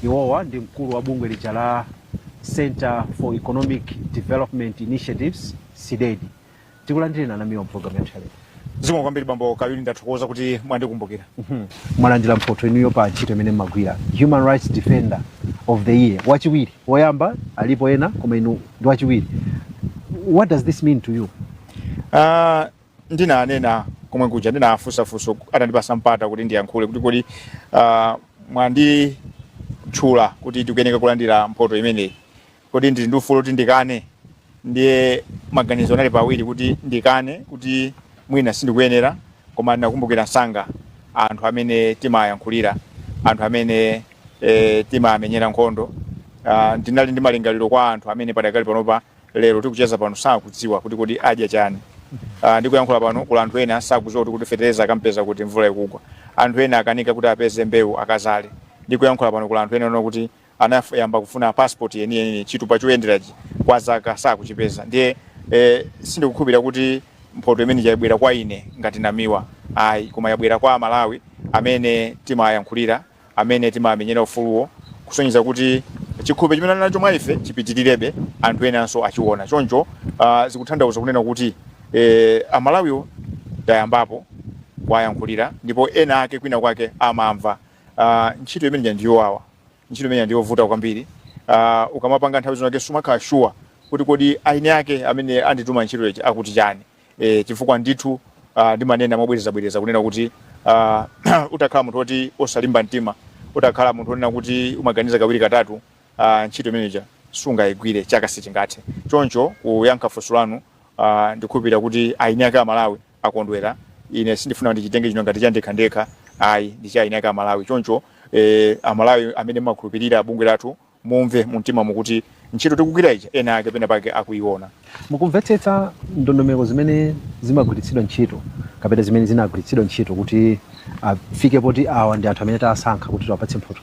iwowa ndi mkulu wa bungwe lija la Center for Economic Development Initiatives CDED. Tikulandireni namiwa program ya challenge. Zikomo kwambiri bambo Kayuli, ndathokoza kuti mwandikumbukira. Mwalandira mphoto inuyo pa ntchito imene mmagwira Human Rights Defender of the Year wachiwiri, woyamba alipo ena koma inu ndi wachiwiri. What does this mean to you? Ndinanena komwe kuja ndinafusafuso atandipasa mpata kuti ndiyankhule kuti kodi mwandi tchula kuti ndikuyeneka kulandira mphoto imeneyi, kodi ndili ndi ufulu kuti ndikane. Ndiye maganizo anali pawiri kuti ndikane kuti mwina sindikuyenera, koma ndinakumbukira sanga anthu amene timayankhulira, anthu amene timamenyera nkhondo. Ndinali ndi malingaliro kwa anthu amene padakali panopa lero tikucheza pano sakudziwa kuti kodi adya chani. Ndikuyankhula pano kula anthu ena sakudziwa kuti fetereza akampeza kuti mvula ikugwa, anthu ena akanika kuti apeze mbewu akazale. Ndikuyankhula pano kula anthu ena kuti anayamba kufuna passport yeniyeni chitupa choyenderachi kwa zaka sakuchipeza. Ndiye sindikukhulupirira kuti mphoto imene yabwera kwa ine ngati namiwa ayi, koma yabwera kwa Malawi amene timayankhulira, amene timamenyera ufuluwo, kusonyeza kuti chikhulupiriro chimene nacho mwa ife chipitirirabe, anthu enanso achiona. Choncho zikutanthauza kunena kuti Amalawiwo tayambapo wayankhulira, ndipo ena ake kwina kwake amamva. Ntchito imene ndiyowawa, ntchito imene ndiyovuta kwambiri. Ukamapanga nthawi zonake sumakhala sure kuti kodi aine ake amene andituma ntchito ichi akuti chani. Chifukwa ndithu ndimanena mobwereza kunena kuti utakhala munthu woti osalimba mtima, utakhala munthu onena kuti umaganiza kawiri katatu, ntchito imeneja sungayigwire chaka sichingathe. Choncho kuyankha funso lanu, ndikukhulupirira kuti aine ake Amalawi akondwera. Ine sindifuna ndichitenge chino ngati chandekhandekha, ayi ndi cha aine ake Amalawi. Choncho Amalawi amene makhulupirira bungwe lathu mumve mumtima mukuti ntchito tikugwira ija ena ake pena pake akuiona. Mukumvetsetsa ndondomeko zimene zimagwiritsidwa ntchito kapena zimene zinagwiritsidwa ntchito kuti afike poti awa ndi anthu amene tasankha kuti tiwapatse mphoto?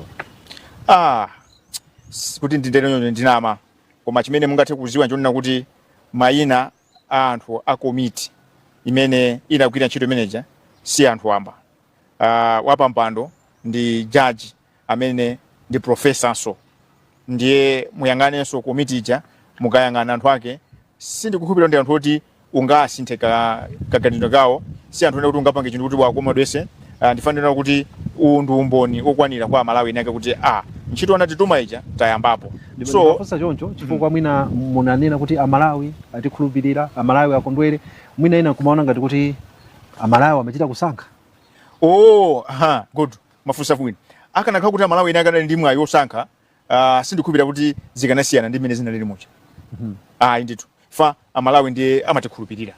Kuti ndindenyonyo ndinama, koma chimene mungathe kuziwa nchonena kuti mayina a anthu a komiti imene inagwira ntchito imeneja si anthu amba. Wapampando ndi judge amene ndi professorso, ndiye muyang'anenso komiti ija mukayang'ana anthu ake. Sindikukhulupirira ndi anthu oti ungasinthe kaganizidwe kawo, si anthu ena kuti ungapange chinthu kuti wakomodwese. Ndifanira kuti ndi umboni okwanira kwa Malawi inake kuti ntchito anatituma ija tayambapo. So fosa choncho chifukwa mwina munanena kuti Amalawi atikhulupirira, Amalawi akondwere, mwina ina kumaona ngati kuti Amalawi amachita kusankha. Good. Mafusa fuwini akanakhala kuti Amalawi inake anali ndi mwayi osankha, sindikukhulupirira kuti zikanasiyana ndi mmene zinalili mucha. Ndithu fa Amalawi ndiye amatikhulupirira,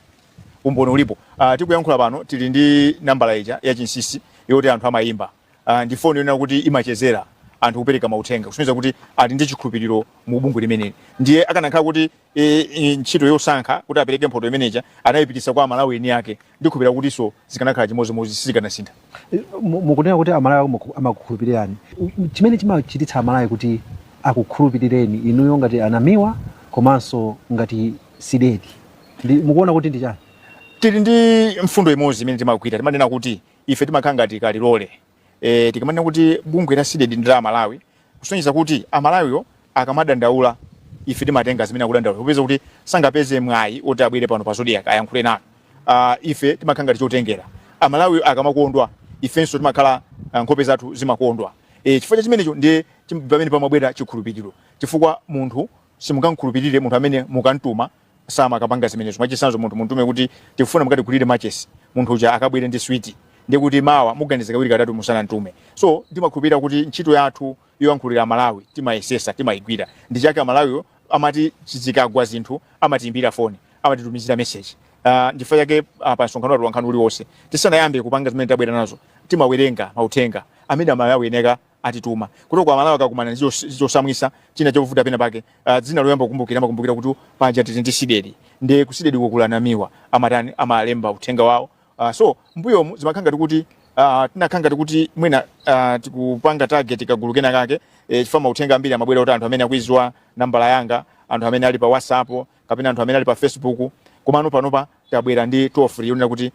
umboni ulipo. Tikuyankhula pano tili ndi nambala ija ya chinsinsi yoti anthu amayimba, ndi foni yonena kuti imachezera anthu kupereka mauthenga, kusonyeza kuti ali ndi chikhulupiriro mu bungwe limeneli. Ndiye akanakhala kuti ntchito yosankha kuti apereke mphoto imeneja anayipitisa kwa Amalawi eni yake, ndikukhulupirira kuti so zikanakhala chimozimozi sizikanasintha. Mukunena kuti Amalawi amakukhulupirirani, chimene chimachititsa Amalawi kuti akukhulupirireni inuyo ngati anamiwa komanso ngati CDED, mukuona kuti ndi chani? Tili ndi mfundo imodzi imene timagwira, timanena kuti ife timakhala ngati kalilole. Tikamanena kuti bungwe la CDED ndi la Amalawi, kusonyeza kuti Amalawiyo akamadandaula ife timatenga zimene akudandaula, kupeza kuti sangapeze mwayi oti abwere pano pa Zodiac ayankhule nanu. Ife timakhala ngati chotengera. Amalawi akamakondwa ifenso timakhala nkhope zathu zimakondwa. Chifukwa chimenecho ndiye pamene pamabwera chikhulupiriro, chifukwa munthu simungamkhulupirire munthu amene mukantuma samakapanga zimenezo. Mwachisanzo munthu muntume kuti tikufuna mukatigulire matches, munthu uja akabwere ndi sweet, ndiye kuti mawa muganiza kawiri katatu musanantume. So ndimakhulupirira kuti ntchito yathu yoyankhulira Amalawi timayesesa, timayigwira. Ndi chake Amalawiyo amati chizikagwa zinthu amatiimbira foni, amatitumizira message. Ndifuna chake pa msonkhano wathu wankhani uliwonse tisanayambe kupanga zimene tabwera nazo timawerenga mauthenga amene Amalawi eneka atituma. Kuti kwa Amalawi akakumana ndi zosamwisa china chovuta pena pake, dzina loyamba kukumbukira kuti panja tili ndi CDED, ndiye ku CDED kukula namiwa amatani amalemba uthenga wawo. So mbuyo zimakhala ngati kuti tinakhala ngati kuti mwina tikupanga target kagulu kena kake, chifukwa mauthenga ambiri amabwera kuti anthu amene akuizwa nambala yanga, anthu amene ali pa WhatsApp kapena anthu amene ali pa Facebook. Komano panopa tabwera ndi toll free yonena kuti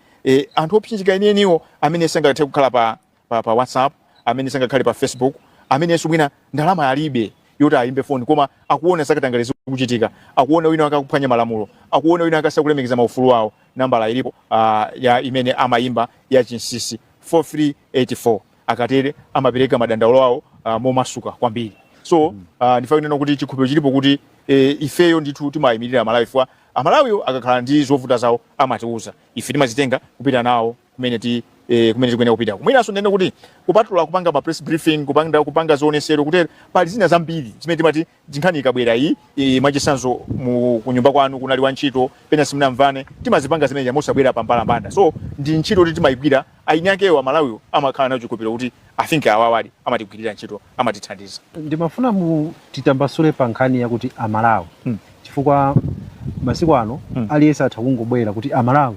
anthu opsinjika enieniwo amene sangathe kukhala pa WhatsApp, amene sangakhale pa Facebook, amene yesu mwina ndalama alibe yoti ayimbe foni koma akuona zakatangale kuchitika, akuona wina akakuphwanya malamulo, akuona wina akasakulemekeza maufulu awo. Nambala ilipo ya imene amayimba ya chinsisi 4384 akatere amapereka madandaulo awo momasuka kwambiri. So ndifuna kunena kuti chikhulupiriro chilipo kuti ifeyo ndithu timayimirira Malawi fwa Amalawi akakhala ndi zovuta zawo amatiuza ife timazitenga kupita nawo kumene tikuyenera kupita. Mwinanso ndene kuti kupatula kupanga ma press briefing, kupanga zionesero kuti pali zina zambiri zimene timati nkhani ikabwera iyi mwachisanzo ku nyumba kwanu kunali wantchito pena simunamvane, timazipanga zimene mosabwera pambalambanda. So ndi ntchito kuti timayigwira aini akewo Amalawi amakhala nacho chikhulupiriro kuti I think awawali amatigwirira ntchito amatithandiza. Ndimafuna titambasule pa nkhani yakuti Amalawi chifukwa masiku ano aliyense atha kungobwera kuti Amalawi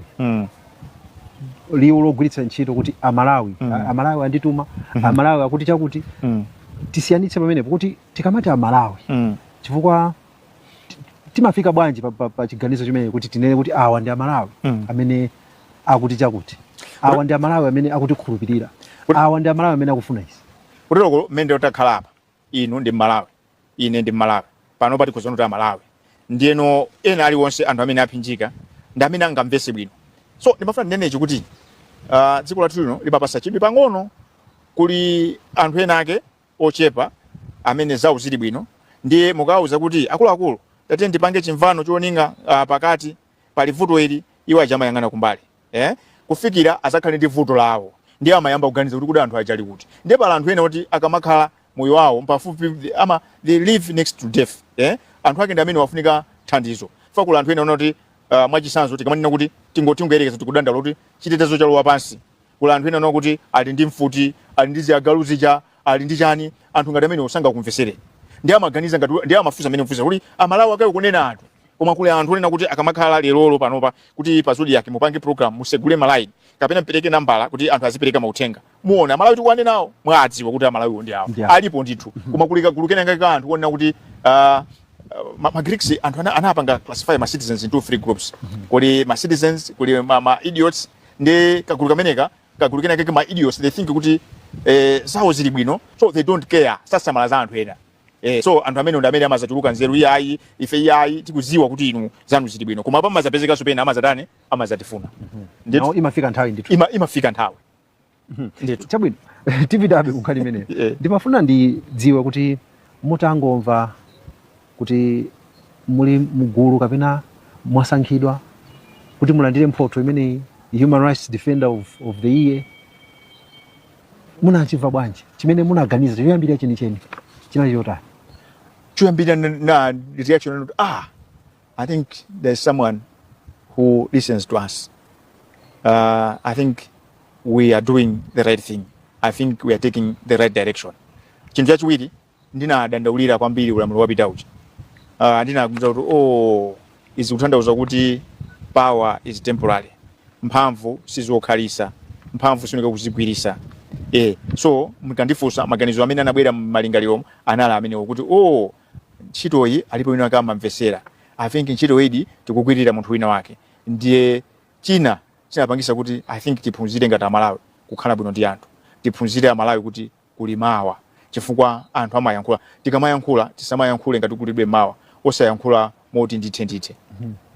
liwu logwiritsa ntchito kuti Amalawi Amalawi andituma Amalawi akuti chakuti tisiyanitse pamenepo kuti tikamati Amalawi chifukwa timafika bwanji pa chiganizo chimene kuti tinene kuti awa ndi Amalawi amene akuti chakuti, awa ndi Amalawi amene akuti khulupirira, awa ndi Amalawi amene akufuna izi. Kutero mende utakhala apa inu ndi Malawi, ine ndi Malawi, pano pati kuzona kuti Amalawi ndiyeno ena aliwonse anthu amene aphinjika ndi amene angamvese bwino. So ndimafuna ndinenechi kuti dziko lathu lino limapasa chidwi pang'ono kuli anthu ena ake ochepa amene zawo zili bwino, ndiye mukawuza kuti akuluakulu tati ndipange chimvano choninga pakati pali vuto ili iwo achamayang'ana kumbali kufikira azakhale ndi vuto lawo, ndiye amayamba kuganiza kuti anthu achali kuti. Ndiye pala anthu ena kuti akamakhala moyo wawo mpafupi they live next to death anthu ake ndi amene wafunika thandizo. Fakula anthu ena kuti mwachisanzo tikamanena kuti tingoyerekeza tikudandala kuti chitetezo chalowa pansi. Kula anthu ena kuti ali ndi mfuti, ali ndi ziagalu zija, ali ndi chani, anthu ngati amene osanga kumvesere. Ndiye amaganiza ngati ndiye amafusa amene mfusa kuti Amalawi akayo kunena anthu. Koma kule anthu ena kuti akamakhala lero panopa kuti pazuli yake mupange program musegule malaini kapena mpereke nambala kuti anthu azipereka mauthenga. Muone Amalawi tikuwane nawo mwadziwa kuti Amalawi ndi awo. Alipo ndithu. Koma kulukena ngaka anthu kuona kuti Greeks anthu anapanga classify ma citizens into 3 groups. Kuli ma citizens, kuli ma idiots, ndi kagulu kameneka kagulukena ngaka ma idiots they think kuti zawo zili bwino so they don't care. Sasa malaza anthu ena. So anthu amene ndi amene amazatuluka nzeru iyayi ife iyayi tikuziwa kuti inu zanu zili bwino koma pamazapezeka so pena amazatani amazatifuna. Ndithu imafika nthawi ndithu. Imafika nthawi. Ndithu. Chabwino. Tividabe kunkhani imene. Ndimafuna ndidziwe kuti mutangomva kuti muli mugulu kapena mwasankhidwa kuti mulandire mphotho imene Human Rights Defender of the Year, munachimva bwanji chimene munaganiza choyambira chenicheni chinali chotani? Choyambira na reaction I think there's someone who listens to us. I think we are doing the right thing. I think we are taking the right direction. Chinthu chachiwiri ndinadandaulira kwambiri ulamulo wapita uchi. Ndinakuza kuti izi kutanthauza kuti power is temporary. Mphamvu sizokhalisa, mphamvu sinika kuzigwirisa. So mukandifunsa maganizo amene anabwera malingaliro anala amene kuti ntchito iyi alipo wina kama mvesera. I think ntchito iyi tikugwirira munthu wina wake. Ndiye chinapangisa kuti I think tiphunzire ngati Amalawi kukhala bwino ndi anthu. Tiphunzire Amalawi kuti kuli mawa. Chifukwa anthu amayankhula, tikamayankhula tisamayankhule ngati kulibe mawa, osayankhula moti ndithe.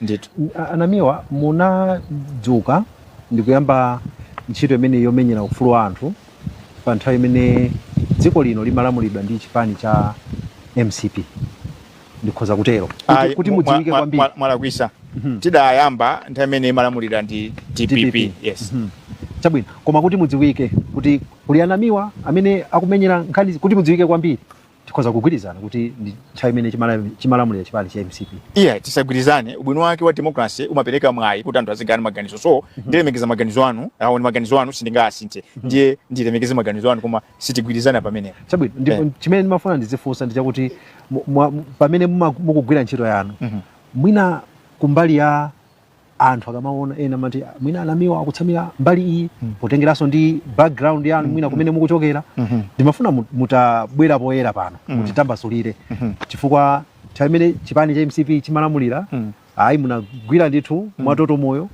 Ndithu. Anamiwa munadzuka ndikuyamba ntchito imene yomenyera ufulu wa anthu pa nthawi imene dziko lino limalamulidwa ndi chipani cha MCP. Ndikhoza kutero kuti mudziwike kwambiri. Mwalakwisa. Tidayamba nthawi imene imalamulidwa ndi DPP. Yes. Chabwino. Koma kuti mudziwike kuti kuli Anamiwa amene akumenyera nkhani kuti mudziwike kwambiri. Tikhoza kugwirizana kuti ndi nthawi imene chimalamulira chipani cha MCP. Tisagwirizane. Ubwino wake wa democracy umapereka mwayi kuti anthu azigana maganizo. So ndilemekeza maganizo anu, awo ni maganizo anu sindingasinthe. Ndiye ndilemekeza maganizo anu koma sitigwirizana pamene. Chabwino. Ndipo chimene ndimafuna ndizifunsa ndi chakuti pamene mukugwira ntchito yanu mwina kumbali ya anthu akamaona ena mati mwina Anamiwa akutsamira mbali iyi potengeraso ndi background yanu mwina kumene mukuchokera. Ndimafuna mutabwera poyera pano mutitambasulire chifukwa nthawi imene chipani cha MCP chimalamulira munagwira ndithu mwatoto moyo.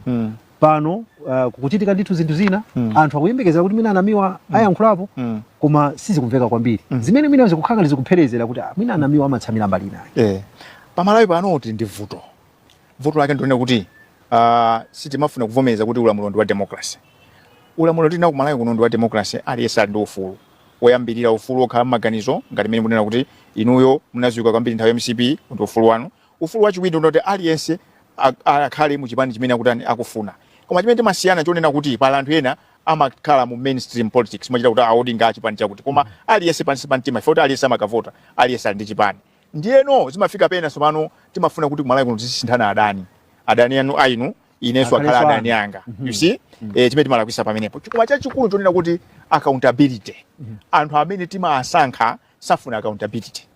Pano kukuchitika ndithu zinthu zina anthu akuyembekeza kuti mwina anamiwa ayankhulapo koma sizikumveka kwambiri zimene mwina zikukhala zikupherezera kuti mwina anamiwa amatsamira mbali inayi. Pamalawi pano tili ndi vuto lake ndionena kuti sitimafuna kuvomereza kuti ulamuliro ndi wa democracy. Ulamuliro tili nawo kumalawi kuno ndi wa democracy, aliyense ali ndi ufulu woyambirira, ufulu okhala m'maganizo ngati mmene munena kuti inuyo munadziwika kwambiri nthawi ya MCP ndi ufulu wanu. Ufulu wachiwiri ndi kuti aliyense akhale mu chipani chimene akutani akufuna. Koma chimene timasiyana chonena kuti pala anthu ena amakhala mu mainstream politics machita kuti audinga achipani chakuti koma aliyense pansi pa mtima ifoti aliyense amakavota aliyense ali ndi chipani. Ndiyeno zimafika pena sopano timafuna kuti kumalawi kuno tisinthana adani anu ainu inenso akhala adani anga. You see? Chimene timalakwisa pamenepo. Koma chachikulu chonena kuti accountability. Anthu amene timasankha safuna accountability.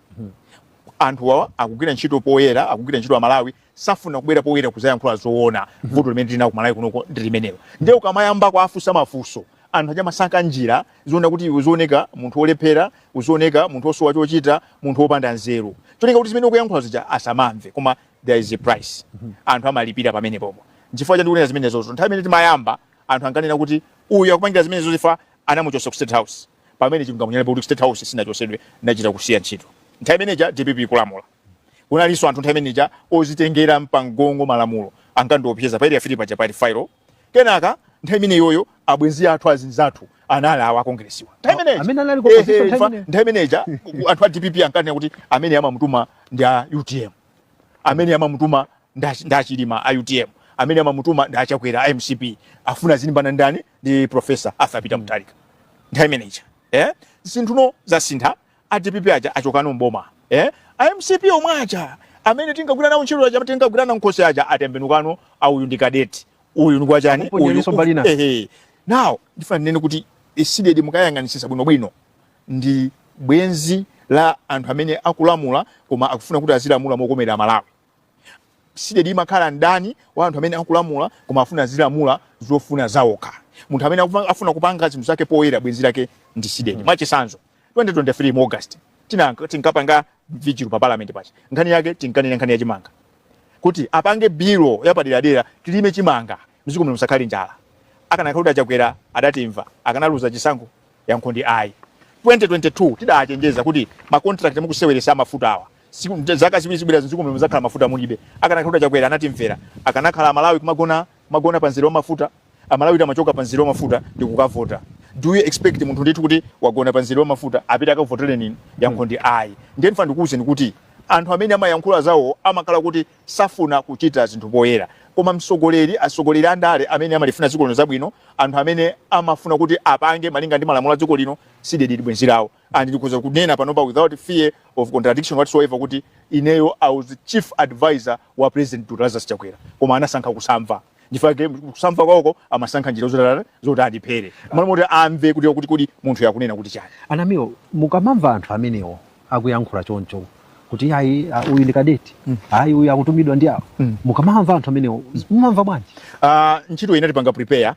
Anthu awa akugwira ntchito poyera, akugwira ntchito Malawi safuna kubwera poyera kuzayankhula zoona vuto limene lina kumalawi kuno ndi limenelo. Ndiye ukamayamba kwa afusa mafuso anthu achamasaka njira zoona kuti uzioneka munthu olephera, uzioneka munthu osowa chochita, munthu opanda nzeru. Choneka kuti zimene ukuyankhula zija asamamve koma there is a price. Anthu amalipira pamene popo. Chifukwa cha ndikunena zimene zozo nthawi imene timayamba anthu ankanena kuti uyu akupangira zimene zozifa anamuchosa ku State House. Pamene chingamunyalepo kuti State House sinachosedwe nachita kusiya ntchito. Nthawi imeneja DPP kulamula. Kunalinso anthu nthawi imeneja ozitengera mpangongo malamulo ankandiopseza paili afiti paja paili failo. Kenaka nthawi imene yoyo abwenzi athu azinzathu anali awa kongresiwa. Nthawi imeneja anthu a DPP ankanena kuti amene amamutuma ndi a UTM. Amene amamutuma ndachilima a UTM. Amene amamutuma ndachakwera a MCP. Afuna zilimbana ndani ndi Professor Arthur Peter Mutharika. Nthawi imeneja. Zinthuno zasintha a DPP aja achokano mboma. MCP omwacha amene tingagwira nawo ntchito aja tingagwira nawo nkhosi aja atembenukano au ndi kadeti uyu ndi kwachani uyu. Now ndifuna nene kuti isidedi mukayang'anisisa bwino ndi bwenzi la anthu amene akulamula koma akufuna kuti azilamula mokomera Malawi. Sidedi makhala ndani wa anthu amene akulamula koma afuna azilamula zofuna zawokha. Munthu amene afuna kupanga zinthu zake poyera bwenzi lake ndi sidedi. Mwachisanzo 2023 August tinkapanga vigil pa parliament pachi. Nkhani yake tinkanena nkhani ya chimanga. Kuti apange biro ya padera tilime chimanga mziko muno musakhale njala. Akanakhala achakwera adatimva akanaluza chisankho yankhondi ayi. 2022 tidachenjeza kuti ma contract mukuseweresa mafuta awa. Zaka ziwiri zibira mziko muno muzakhala mafuta mulibe. Akanakhala achakwera anatimvera. Akanakhala Malawi kumagona pa nzero mafuta. Amalawi amachoka pa nzero mafuta ndi kukavota. Do you expect munthu ndithu kuti wagona pa nzero mafuta apita akavotera nini yankhondi ayi. Ndiye ndifuna ndikuwuzeni kuti anthu amene amayankhula zawo amakhala kuti safuna kuchita zinthu poyera. Koma asogoleri andale amene amalifuna dziko lino zabwino, anthu amene amafuna kuti apange malinga ndi malamulo a dziko lino sidedi bwenzi lawo. And ndikuza kunena panopa without fear of contradiction whatsoever kuti ineyo I was the chief advisor wa President Lazarus Chakwera. Koma anasankha kusamva. Ndifake kusamva kwako amasankha njira zoti adiphere. Malamulo amve kuti munthu yakunena kuti chani. Anamiwo mukamamva anthu amenewo akuyankhula choncho kuti ayi uyu ndi kadeti ayi uyu akutumidwa ndi awo mukamamva anthu amenewo mumamva bwanji? Ntchito ina tipanga prepare.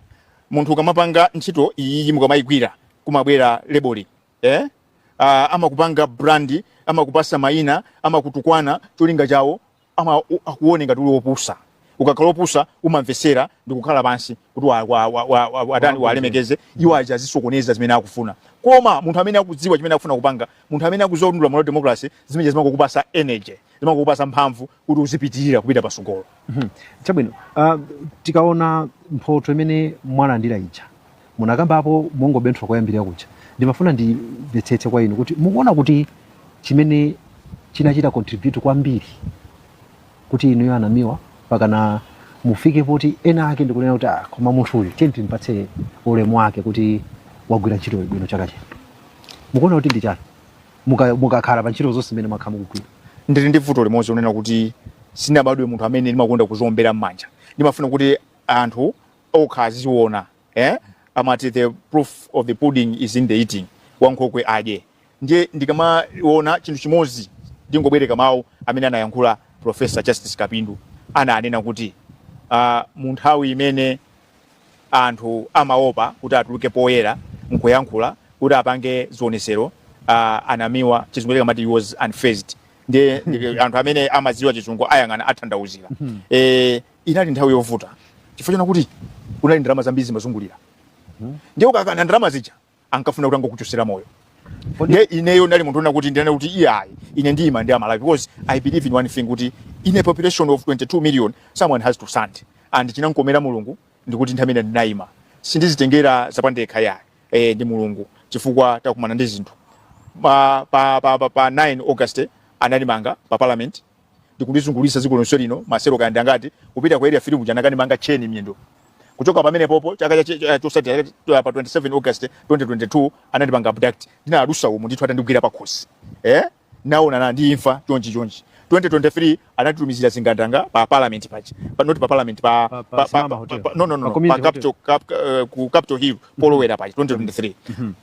Munthu ukamapanga ntchito iyi mukamayigwira kumabwera labeling. Amakupanga brandi, amakupasa mayina, amakutukwana cholinga chawo, akuone ngati uli wopusa. Ukakhala wopusa umamvesera ndi kukhala pansi kuti wadani walemekeze iwo aja azisokoneza zimene akufuna. Koma munthu amene akudziwa chimene akufuna kupanga, munthu amene akudziwa kuti malamulo democracy zimene zimakukupasa energy, zimakukupasa mphamvu kuti uzipitirira kupita pasogolo. Chabwino, tikaona mphoto imene mwalandira ija munakambapo mongobenthwa koyambirira kuja. Ndimafuna ndimvetsetse kwa inu kuti mukuona kuti chimene chinachita contribute kwambiri kuti inuyo anamiwa pakana mufike poti ena ake ndikunena kuti koma munthu uyu timpatse ulemu wake kuti wagwira ntchito bwino chaka chino. Mukuona kuti ndi chani mukakhala pa ntchito zonse zimene mwakhala mukugwira? Ndili ndi vuto limodzi unena kuti sinabadwe munthu amene ndimakonda kuzombera m'manja. Ndimafuna kuti anthu okha aziona amati the proof of the pudding is in the eating. Wankhokwe adye. Ndiye ndikamaona chinthu chimodzi ndingobwereka mawu amene anayankhula Professor Justice Kapindu ananena kuti mu nthawi imene anthu amaopa kuti atuluke poyera nkuyankhula kuti apange zionesero anamiwa chizungu amati was unfazed. Ndiye anthu amene amadziwa chizungu ayang'ana athandauzira. Inali nthawi yovuta chifukwa chona kuti unali ndalama zambiri zimazungulira ndiye ukakana ndalama zija ankafuna kuti angokuchosera moyo ndiye ineyo ndali munthu ona kuti ndinene kuti iyayi ine ndiyima ndi Amalawi because I believe in one thing kuti in a population of 22 million someone has to stand and chinankomera Mulungu ndikuti nthamene ndinayima sindizitengera zapandekha yayi ndi Mulungu chifukwa takumana ndi zinthu pa 9 August analimanga pa parliament ndikundizungulisa dziko lonse lino masero kaya ngati kupita kwa area film janakani manga cheni mnyendo kuchoka pamene popo chaka chosati pa 27 August 2022 analimanga abduct ndinalusa umu ndithu atandikira pa khosi naona na ndimfa chonchi 2023 anatitumizira zingandanga pa parliament pachi not pa parliament pa ku Capitol Hill polowera pachi 2023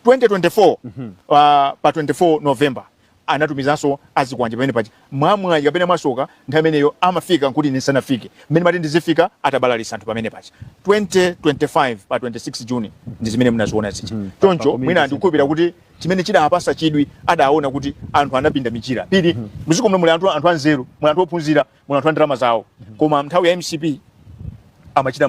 2024 pa 24 November anatumizanso azikwanje pamene pachi mwamwayi kapena masoka ntameneyo amafika nkuti nisanafike mmene mati ndizifika atabalalisa anthu pamene pachi 2025 pa 26 June ndi zimene munaziona zichi choncho mwina ndikukhulupira kuti chimene chidapasa chidwi adaona kuti anthu anapinda michira pili muziko mwe muli anthu anzeru muli anthu ophunzira muli anthu andalama zawo koma nthawi ya MCP amachita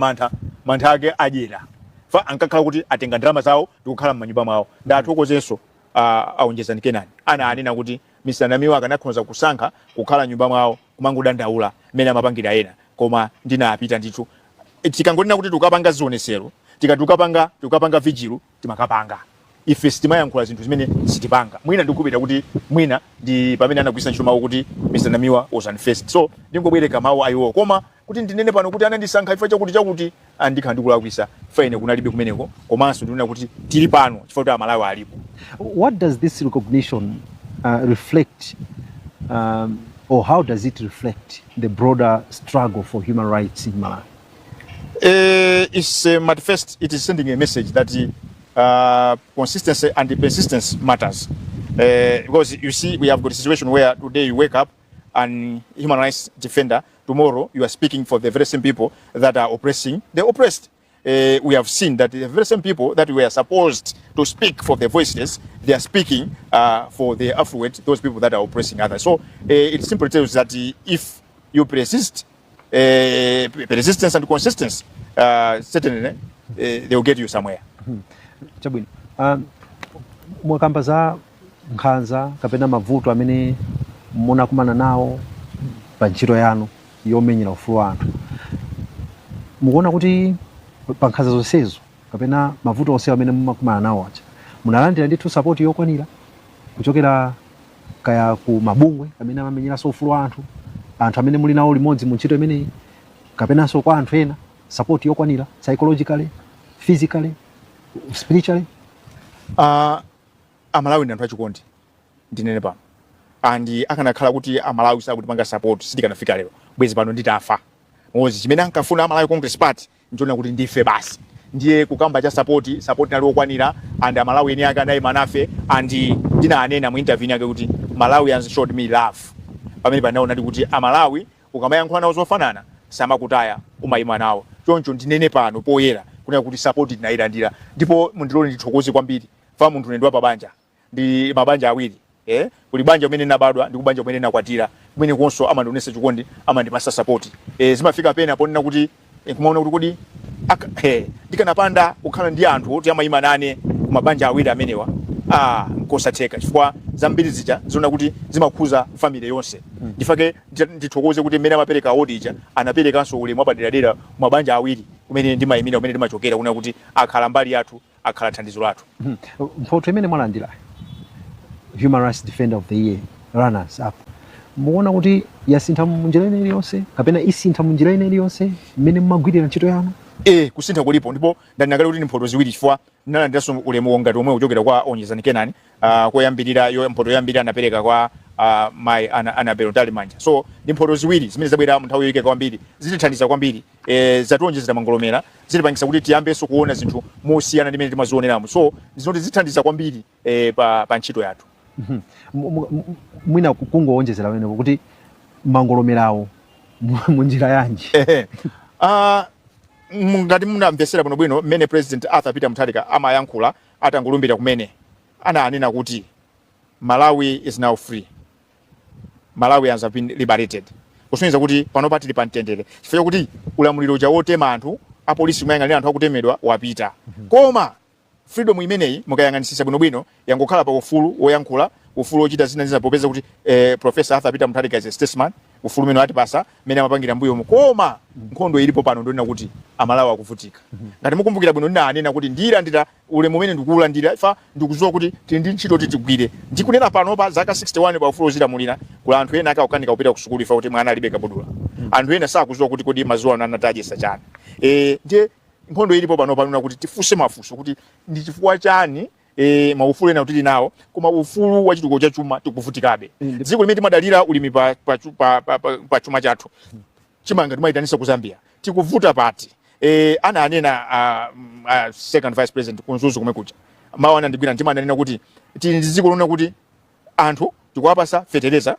mantha ake adyera fa ankakhala kuti atenga ndalama zawo ndikukhala m'manyumba mwawo ndathokozenso aonjezani Kenani ananena kuti Mr. Namiwa akanakhoza kusankha kukhala nyumba mwawo kumangodandaula mmene amapangira ena koma ndinapita ndithu tikangonena kuti tukapanga zionesero tukapanga vijilu timakapanga ife sitimayankhula zinthu zimene sitipanga mwina ndikupita kuti mwina ndi pamene anagwisa ntchito mawu kuti Mr. Namiwa was unfaced so ndingobwereka mawu ayiwo koma kuti ndinene pano kuti anandisankha ifa chakuti andikhala ndikulakwisa faine kunalibe kumeneko komanso ndinena kuti tili pano chifukwa kuti Amalawi alipo. What does this recognition reflect or how does it reflect the broader struggle for human rights in Malawi? It's manifest. It is sending a message that consistency and persistence matters. Because you see, we have got a situation where today you wake up and human rights defender, tomorrow you are speaking for the very same people that are oppressing the oppressed. We have seen that the very same people that were supposed to speak for the voiceless, they are speaking for the affluent, those people that are oppressing others. So it simply tells that if you persist, persistence and consistency, certainly they will get you somewhere. Chabwino. Mwakamba za nkhanza kapena mavuto amene munakumana nawo pa ntchito yanu yomenyera ufulu anthu. Mukuona kuti pa nkhanza zonsezo kapena mavuto onse amene mumakumana nawo aja munalandira ndithu support yokwanira kuchokera kaya ku mabungwe amene amamenyeranso ufulu anthu amene muli nawo limodzi mu ntchito imeneyi kapenanso kwa anthu ena support yokwanira psychologically, physically, spiritually? Amalawi ndi anthu achikondi ndinene pano andi akanakhala kuti Amalawi sakutipanga support sitikanafika lero bwezi pano nditafa mozi chimene ankafuna Amalawi Congress Party ndiona kuti ndife basi ndiye kukamba cha support nali okwanira and Amalawi eni aka nayi manafe andi ndinanena mu interview yake kuti Malawians showed me love pamene panaona kuti Amalawi ukamayankhula nawo zofanana samakutaya umayima nawo choncho ndinene pano poyera kuna kuti support ndinayilandira ndipo mundilole ndithokoze kwambiri fa munthu nendwa pa banja ndi mabanja awiri kuli banja umene nabadwa ndi kubanja umene nakwatira kumene konso amandionesa chikondi amandipasa support zimafika pena ponena kuti kumaona kuti kodi ndikanapanda kukhala ndi anthu oti amayima nane kumabanja awiri amenewa nkosatheka chifukwa zambiri zija ziona kuti zimakhuza family yonse ndifake ndithokoze kuti mmene amapereka odija anaperekanso ulemu apaderadera mabanja awiri kumene ndimayimira kumene ndimachokera kuna kuti akhala mbali yathu akhala thandizo lathu. Mphotho imene mwalandira Human Rights Defender of the Year runners up muona kuti yasintha munjira ine iliyonse kapena isintha munjira ine iliyonse mmene mmagwirira ntchito yanu? Kusintha kulipo ndipo ndanakale kuti mphoto ziwiri chifukwa ndinalandiranso ulemu ngati omwe kuchokera kwa Onyezani Kenani koyambirira yo mphoto yoyambirira anapereka kwa mai Anabel Talimanja so ndi mphoto ziwiri zimene zabwera munthawi yoyika kwambiri zitithandiza kwambiri zationjezera mangolomera zilipangisa kuti tiyambenso kuona zinthu mosiyana ndi mmene timazioneramo so zinoti zithandiza kwambiri pa ntchito yathu. Mwina kungowonjezera pamenepo kuti mangolomerawo munjira yanji? Ngati munamvesera bwino bwino mmene President Arthur Peter Mutharika amayankhula atangolumbira kumene ananena kuti Malawi is now free, Malawians have been liberated. Kusonyeza kuti pano patili pamtendere chifukwa kuti ulamuliro uja wotema anthu apolisi mayang'anira anthu akutemedwa wapita. Koma freedom imeneyi mukayang'anisisa bwinobwino yangokhala pa ufulu woyankhula, ufulu wochita zina popeza kuti Professor Arthur Peter Mutharika is a statesman, ufulu umene atipasa mene amapangira mbuyo mu. Koma nkhondo ilipo pano ndonena kuti amalawi akuvutika. Ngati mukumbukira bwino ndinanena kuti ndilandira ulemu umene ndikuwulandira ifa ndikudziwa kuti tili ndi ntchito titigwire. Ndikunena pano pa zaka 61 pa ufulu wozilamulira kula anthu ena akaokanika kupita ku sukulu ifa kuti mwana alibe kabudula. Anthu ena sakudziwa kuti kodi mazuwa ano anatadyesa chani. Ndiye nkhondo ilipo pano panona kuti tifunse mafunso kuti ndi chifukwa chani maufulu ena utili nawo koma ufulu wa chituko cha chuma tikuvutikabe. Dziko limene timadalira ulimi pa chuma chathu chimanga timayitanisa ku Zambia tikuvuta pati. Ana anena second vice president kunzuzu kumwe kucha mawana ndigwira ndimanena kuti tili ndi dziko lona kuti anthu tikuwapasa fertilizer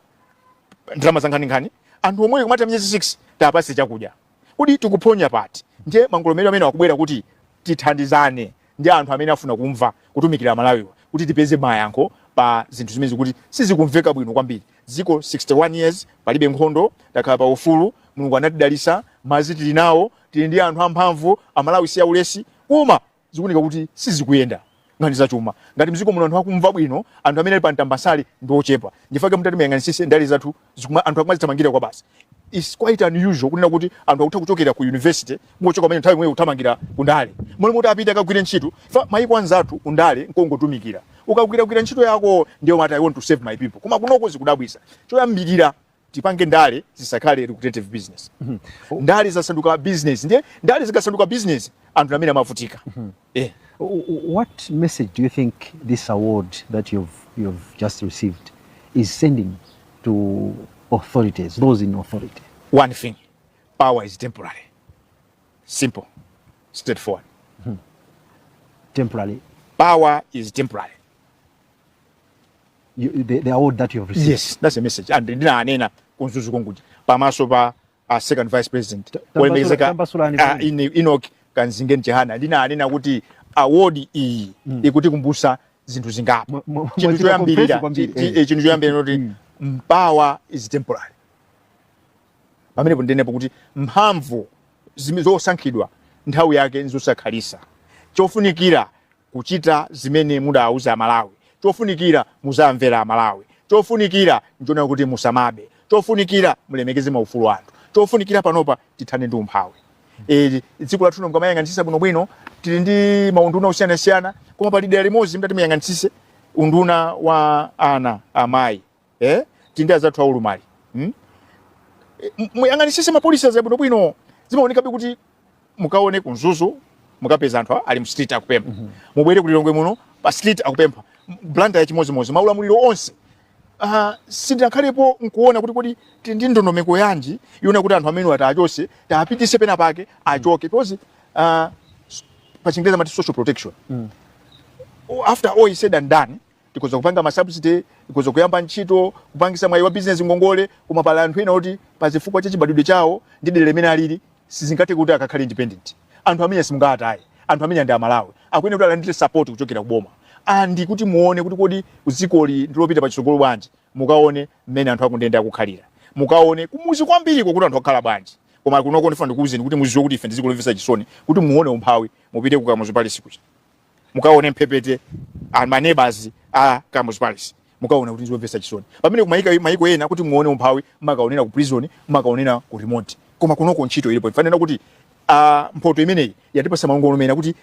ndalama zankhani anthu omwe kumata myezi 6 tapase chakudya kuti tikuphonya pati. Ndiye mangolomero amene akubwera kuti tithandizane ndi anthu amene afuna kumva kutumikira Malawiwa kuti tipeze mayankho pa zinthu zimene kuti sizikumveka bwino kwambiri. Dziko 61 years palibe nkhondo, takhala pa ufulu, Mulungu anatidalisa, madzi tili nawo, tili ndi anthu amphamvu, Amalawi si aulesi, koma zikuoneka kuti sizikuyenda ngati zachuma. Ngati mdziko muno anthu akumva bwino, anthu amene ali pa mtambasali ndi ochepa. Ndifake mutati muyang'anisise ndali zathu anthu akumazithamangira kwa basi. It's quite unusual kunena kuti anthu akutha kuchokera ku university ngochoka pamene nthawi imwe uthamangira kundale. Muli muti apita akagwire ntchito. Mayiko anzathu kundale nkongotumikira. Ukagwira ntchito yako ndiyo mati I want to save my people. Koma kunoko zikudabwisa. Choyambirira tipange ndale zisakhale lucrative business. Ndale zasanduka business. Ndiye ndale zikasanduka business anthu amene amavutika. What message do you think this award that you've just received is sending to authorities, those in authority? One thing, power is temporary. Simple, straightforward. Temporary? Power is temporary. The award that you have received? Yes, that's a message. And ndina anena kunzuzu konguja. Pamaso pa second vice president. Enoch Kanzingeni Chihana. Ndina anena kuti award iyi ikuti kumbusa zinthu zingapo. Chinthu choyambirira kuti power is temporary. Pamene pondenepo kuti mphamvu zosankhidwa nthawi yake nzosakhalisa. Chofunikira kuchita zimene mudauza Malawi. Chofunikira muzamvera Malawi. Chofunikira njona kuti musamabe. Chofunikira mulemekeze maufulu anthu. Chofunikira panopa tithane ndi umphawi. Dziko lathu mukamayang'anisisa bwinobwino tili ndi maunduna osiyanasiyana koma pali dera limodzi mtati muyang'anisise unduna wa ana amayi. Tindi azathu aulumali. Muyang'anisise mapolisi azabwinobwino zimaonekabe kuti mukaone kunzuzu mukapeza anthu ali mu street akupempha. Mubwere kuti Lilongwe muno pa street akupempha. Blanda ya chimozimozi maulamuliro onse. Sindinakhalepo nkuona kuti kodi ndi ndondomeko yanji yona kuti anthu amene atachose tapitise pena pake achoke because pa Chingereza mati social protection. After all is said and done, tikoza kupanga masubsidy, tikoza kuyamba ntchito, kupangisa mwayi wa business ngongole, koma pala anthu ena kuti pa chifukwa cha chibadwidwe chawo ndi dera limene alili sizingate kuti akakhale independent. Anthu amene simungatayi, anthu amene ndi Amalawi, akuyenera kuti alandire support kuchokera kuboma. Andi kuti muone kuti kodi uzikoli ndilopita pa chitsogolo bwanji, mukaone mmene anthu akundenda akukhalira. Mukaone kumuzi kwambiri kuti anthu akhala bwanji. Koma kunoko ndifuna ndikuwuzeni kuti muziwe kuti ife ndi dziko lomvetsa chisoni, kuti muone umphawi, mupite ku Kamuzu Palace kucha. Mukaone mphepete ma neighbors a Kamuzu Palace. Mukaona kuti nzomvetsa chisoni. Pamene kumayiko ena kuti muone umphawi, makaonera ku prison, makaonera ku remote. Koma kunoko ntchito ilipo. Ifanena kuti mpoto imeneyi yatipasa maungano mena kuti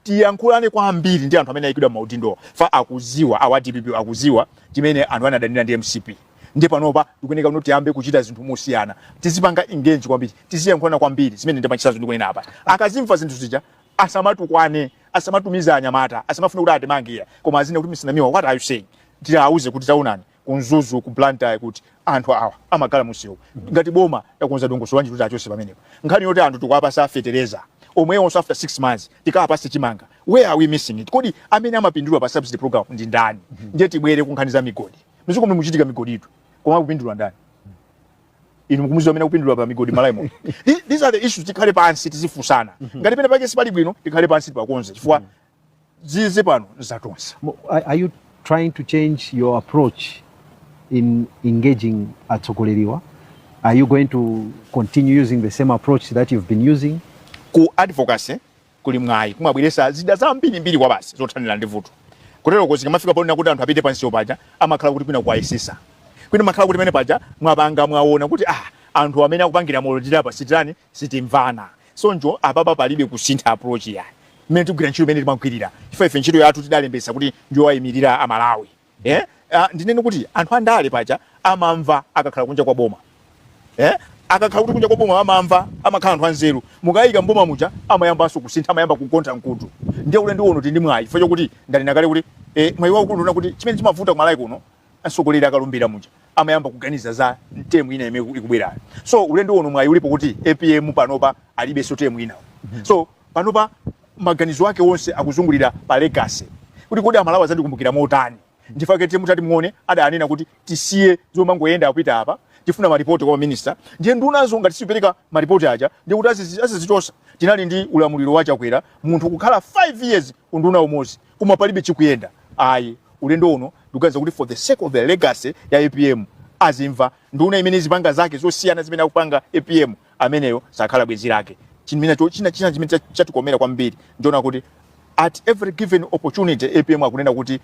tiyankhulane kwambiri ndi anthu amene ayikidwa maudindo fa akuziwa awa DPP akuziwa chimene anthu anadanira ndi MCP. Ndi panopa tikuyeneka kuti tiyambe kuchita zinthu mosiyana. Tizipanga engage kwambiri, tiziyankhulana kwambiri zimene ndi machisazo ndikunena apa. Akazimva zinthu zija asamatukwane, asamatumiza anyamata, asamafuna kuti atimangira. Koma azine kuti misinamiwa what are you saying? Tiyauze kuti taunani kunzuzu ku Blantyre kuti anthu awa amakhala musiwo. Ngati boma takonza dongoso wanji kuti achose pamenepo. Nkhani yoti anthu tukwapasa fertilizer. Omweyo also after 6 months tikapasa chimanga. Where are we missing it? Kodi amene amapindula pa subsidy program ndi ndani? Ndiye tibwere kunkhaniza migodi. Miziko muchitika migodi itu. Koma kupindula ndani? Inu mukumuziwa amene kupindula pa migodi Malawi. These are the issues tikhale pansi tizifusana. Ngati pena pake sipali bwino tikhale pansi pakonza. Chifukwa zize pano zatonsa. Are you trying to change your approach in engaging atsokoleriwa? Are you going to continue using the same approach that you've been using? ku advocacy kuli mwayi kumabweresa zida zambiri kwa basi zothanira ndi vuto kotero kozi kamafika pano kuti anthu apite pansi paja amakhala kuti pina kuayisisa kwina makhala kuti pene paja mwapanga mwaona kuti anthu amene akupangira molodira pa sitirani sitimvana sonjo apapa palibe kusintha approach yayi mmene tigwira ntchito imene timakwirira ife ntchito yathu tidalembesa kuti ndiyo ayimirira amalawi ndinene kuti anthu andale paja amamva akakhala kunja kwa boma akakhala kuti kunja kwa boma amamva amakhala anthu anzeru mukayika mboma muja amayambanso kusintha amayamba kukontha mkutu ndiye ulendo uno tindi mwayi chifukwa chokuti ndanena kale kuti mwayi waukulu ndona kuti chimene chimavuta kumalawi kuno asogoleri akalumbira muja amayamba kuganiza za temu ina imene ikubwerayo so ulendo uno mwayi ulipo kuti APM panopa alibe so temu ina so panopa maganizo ake wonse akuzungulira pa legacy kuti kodi amalawi azandikumbukira motani ndifake temu tati muone adanena kuti tisiye zomangoyenda apita apa tifuna maripoti kwa minister ndiye ndunazo ngati sipereka maripoti aja ndiye kuti azizichosa tinali ndi ulamuliro wachakwera munthu kukhala 5 years unduna umozi kuma palibe chikuyenda ayi ulendo uno ndikuganiza kuti for the sake of the legacy ya APM azimva nduna imene zipanga zake zosiyana zimene akupanga APM ameneyo sakhala bwenzi lake chimene chimene chatikomera kwambiri ndiona kuti at every given opportunity APM akunena kuti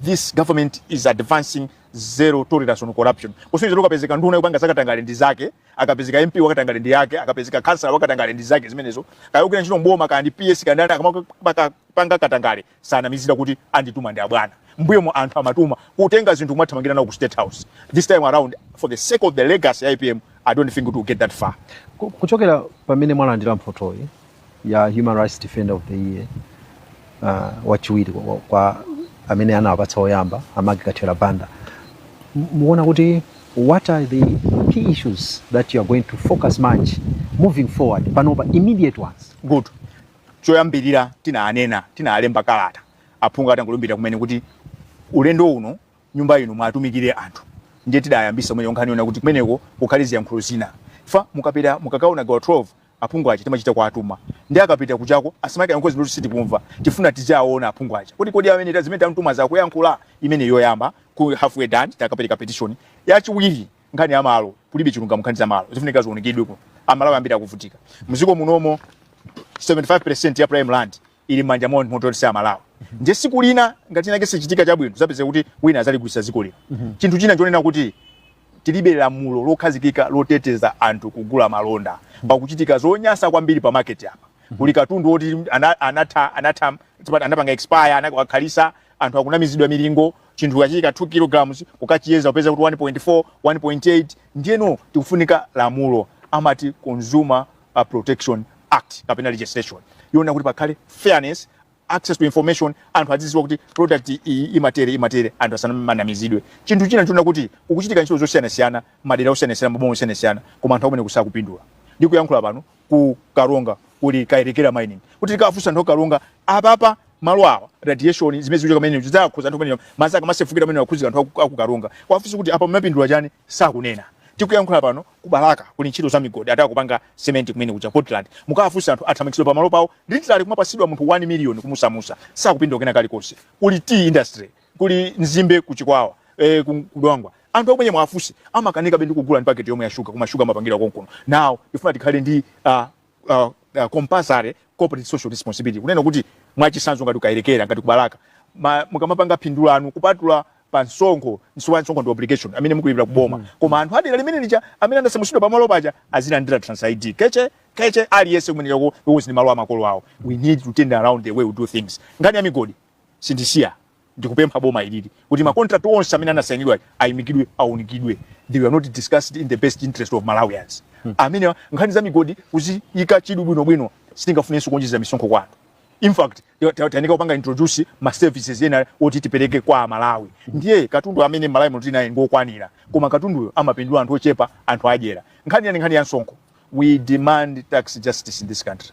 this government is advancing zero tolerance on corruption kusonyeza kuti akapezeka nduna yopanga zakatangale ndi zake akapezeka MP wakatangale ndi yake akapezeka councilor wakatangale ndi zake zimenezo kayokera ntchito mboma kandi PS kandi akamapanga katangale sana mizira kuti andituma ndi abwana mbuyemo anthu amatuma kutenga zinthu kumathamangira nawo ku State House this time around for the sake of the legacy ya APM I don't think it will get that far kuchokera pamene mwalandira mphotoyi ya Human Rights Defender of the Year wachiwiri kwa amene anawapatsa oyamba Amagi Kathera Banda muona kuti what are the key issues that you are going to focus much moving forward panopa immediate ones good choyambirira tinalemba kalata aphungu atangolumbira kumene kuti ulendo uno nyumba ino mwatumikire anthu ndiye tidayambisa mwenye nkhaniona kuti kumeneko kukhalizi yankhulo zina fa mukapita mukakaona gawo 12 aphungu aja timachita kwa atuma ndi akapita kuchako asimake yankhozi ndi siti kumva tifuna tijaona aphungu aja kodi amene tazimene tamtuma za kuyankhula imene yoyamba ku halfway done takapereka petition yachiwiri nkhani ya malo kulibe chilungamo nkhani za malo zifunika zionekidwe ku amalawi ambiri kuvutika muziko munomo 75% ya prime land ili manja mwa mototsa amalawi ndiye siku lina ngati nake sichitika chabwino zapeze kuti wina azaligwisa ziko lino chinthu china chonena kuti tilibe lamulo lokhazikika loteteza anthu kugula malonda pakuchitika zonyasa kwambiri pa market apa kuli katundu oti anapanga expire anakhalisa anthu akunamizidwa milingo chinthu kachika 2 kg ukachiyeza upeza kuti 1.4 1.8 ndiyeno tikufunika lamulo amati Consumer Protection Act kapena legislation yona kuti pakhale fairness access to information anthu aziziwa kuti product imatere anthu asanamizidwe chinthu china chona kuti ukuchitika ntchito zosiyana madera osiyana maboma osiyana koma anthu amene kusakupindula ndikuyankhula pano ku Karonga kuli Kairekera mining kuti tikafusa anthu Karonga apapa malo awa radiation zimene zikuchoka kumene zidakhuza anthu kumene mazaka masefukira kumene wakhuzika anthu aku Karonga kwafusa kuti apa mapindula chani sakunena tikuyankhula pano kubalaka kuli ntchito za migodi ataka kupanga cement kumene kuja Portland mukafusa anthu athamikizidwa pa malo pawo literally kumapasidwa munthu 1 million kumusamusa sakupindula kena kali konse kuli tea industry kuli nzimbe kuchikwawa kudwangwa anthu omwe mwafusi amakanika bendi kugula ndi packet yomwe ya sugar kuma sugar mapangira konkono now ifuna tikhale ndi compulsory corporate social responsibility kunena kuti mwachisanzo ngati Kairekera ngati kubalaka mukamapanga phindulo anu kupatula pansongo nsongo ndi obligation amene mukulipira kuboma koma anthu adera limene lija amene anasamusidwa pamalo paja azilandira trans ID keche aliyese kumene yako uzi ni malo amakolo awo we need to turn around the way we do things ngani ya migodi sindisia ndikupempha boma ilili kuti ma contract onse amene anasainidwa ayimikidwe aunikidwe they were not discussed in the best interest of Malawians amene nkhani za migodi kuziyika chidu bwino sitingafunenso kuonjeza misonkho kwanu in fact tanika upanga introduce ma services yena oti tipereke kwa Malawi ndiye katundu amene Malawi muti naye ngokwanira koma katunduyo amapindula anthu ochepa anthu ajera nkhani ya nsonko we demand tax justice in this country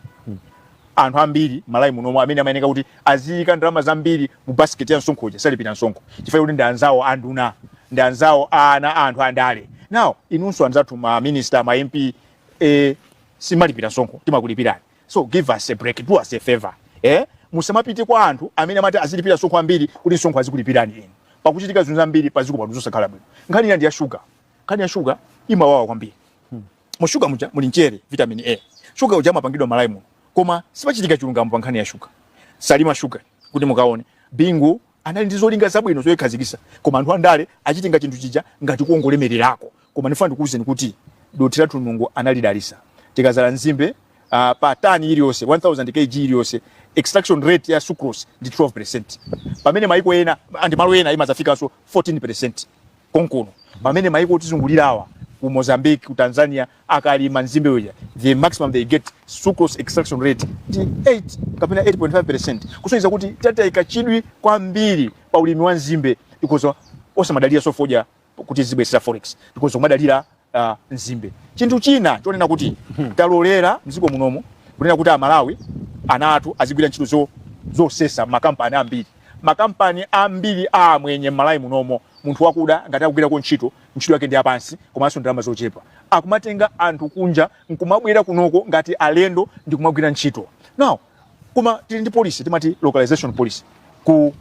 anthu ambiri Malawi muno amene amayeneka kuti aziyika ndalama zambiri mu basket ya nsonkoja salipira nsonko chifukwa kuti ndi anzawo anduna ndi anzawo ana anthu andale now inunso anzathu ma minister ma MP simalipira nsonko timakulipirani so give us a break, do us a favor musamapite kwa anthu amene amati azilipira nsonko ambiri kuti nsonko azikulipirani inu pakuchitika zinthu zambiri paziko pano zosakhala bwino nkhani ya ndi ya sugar nkhani ya sugar imawawa kwambiri mu sugar muja muli nchere vitamin A sugar uja amapangidwa Malawi muno koma sipachitika chilungamo pa nkhani ya shuga. Salima Sugar kuti mukaone Bingu anali ndi zolinga zabwino zoyikhazikisa, koma anthu andale achitinga chinthu chija ngati kuongolemererako. Koma ndifuna ndikuwuzeni kuti Dothi la Mulungu analidalisa. Tikazala nzimbe pa tani iliyonse 1000 kg iliyonse extraction rate ya sucrose ndi 12%. Pamene maiko ena andi malo ena imazafikanso 14% konkono. Pamene maiko tizungulirawa ku Mozambique, ku Tanzania akalima nzimbe uja, the maximum they get sucrose extraction rate ndi 8 kapena 8.5%. Kusonyeza kuti tatayika chidwi kwambiri pa ulimi wa nzimbe because osamadalira sofoja kuti zibwesera forex because kumadalira nzimbe. Chinthu china chonena kuti talolera mziko munomo kunena kuti Amalawi anatu azigwira ntchito zosesa makampani ambiri. Makampani ambiri amwenye Malawi munomo munthu wakuda ngati akugwira ko ntchito yake ndi apansi komanso ndalama zochepa. Akumatenga anthu kunja nkumabwera kunoko ngati alendo ndi kumagwira ntchito. Now kuma tili ndi policy timati localization policy.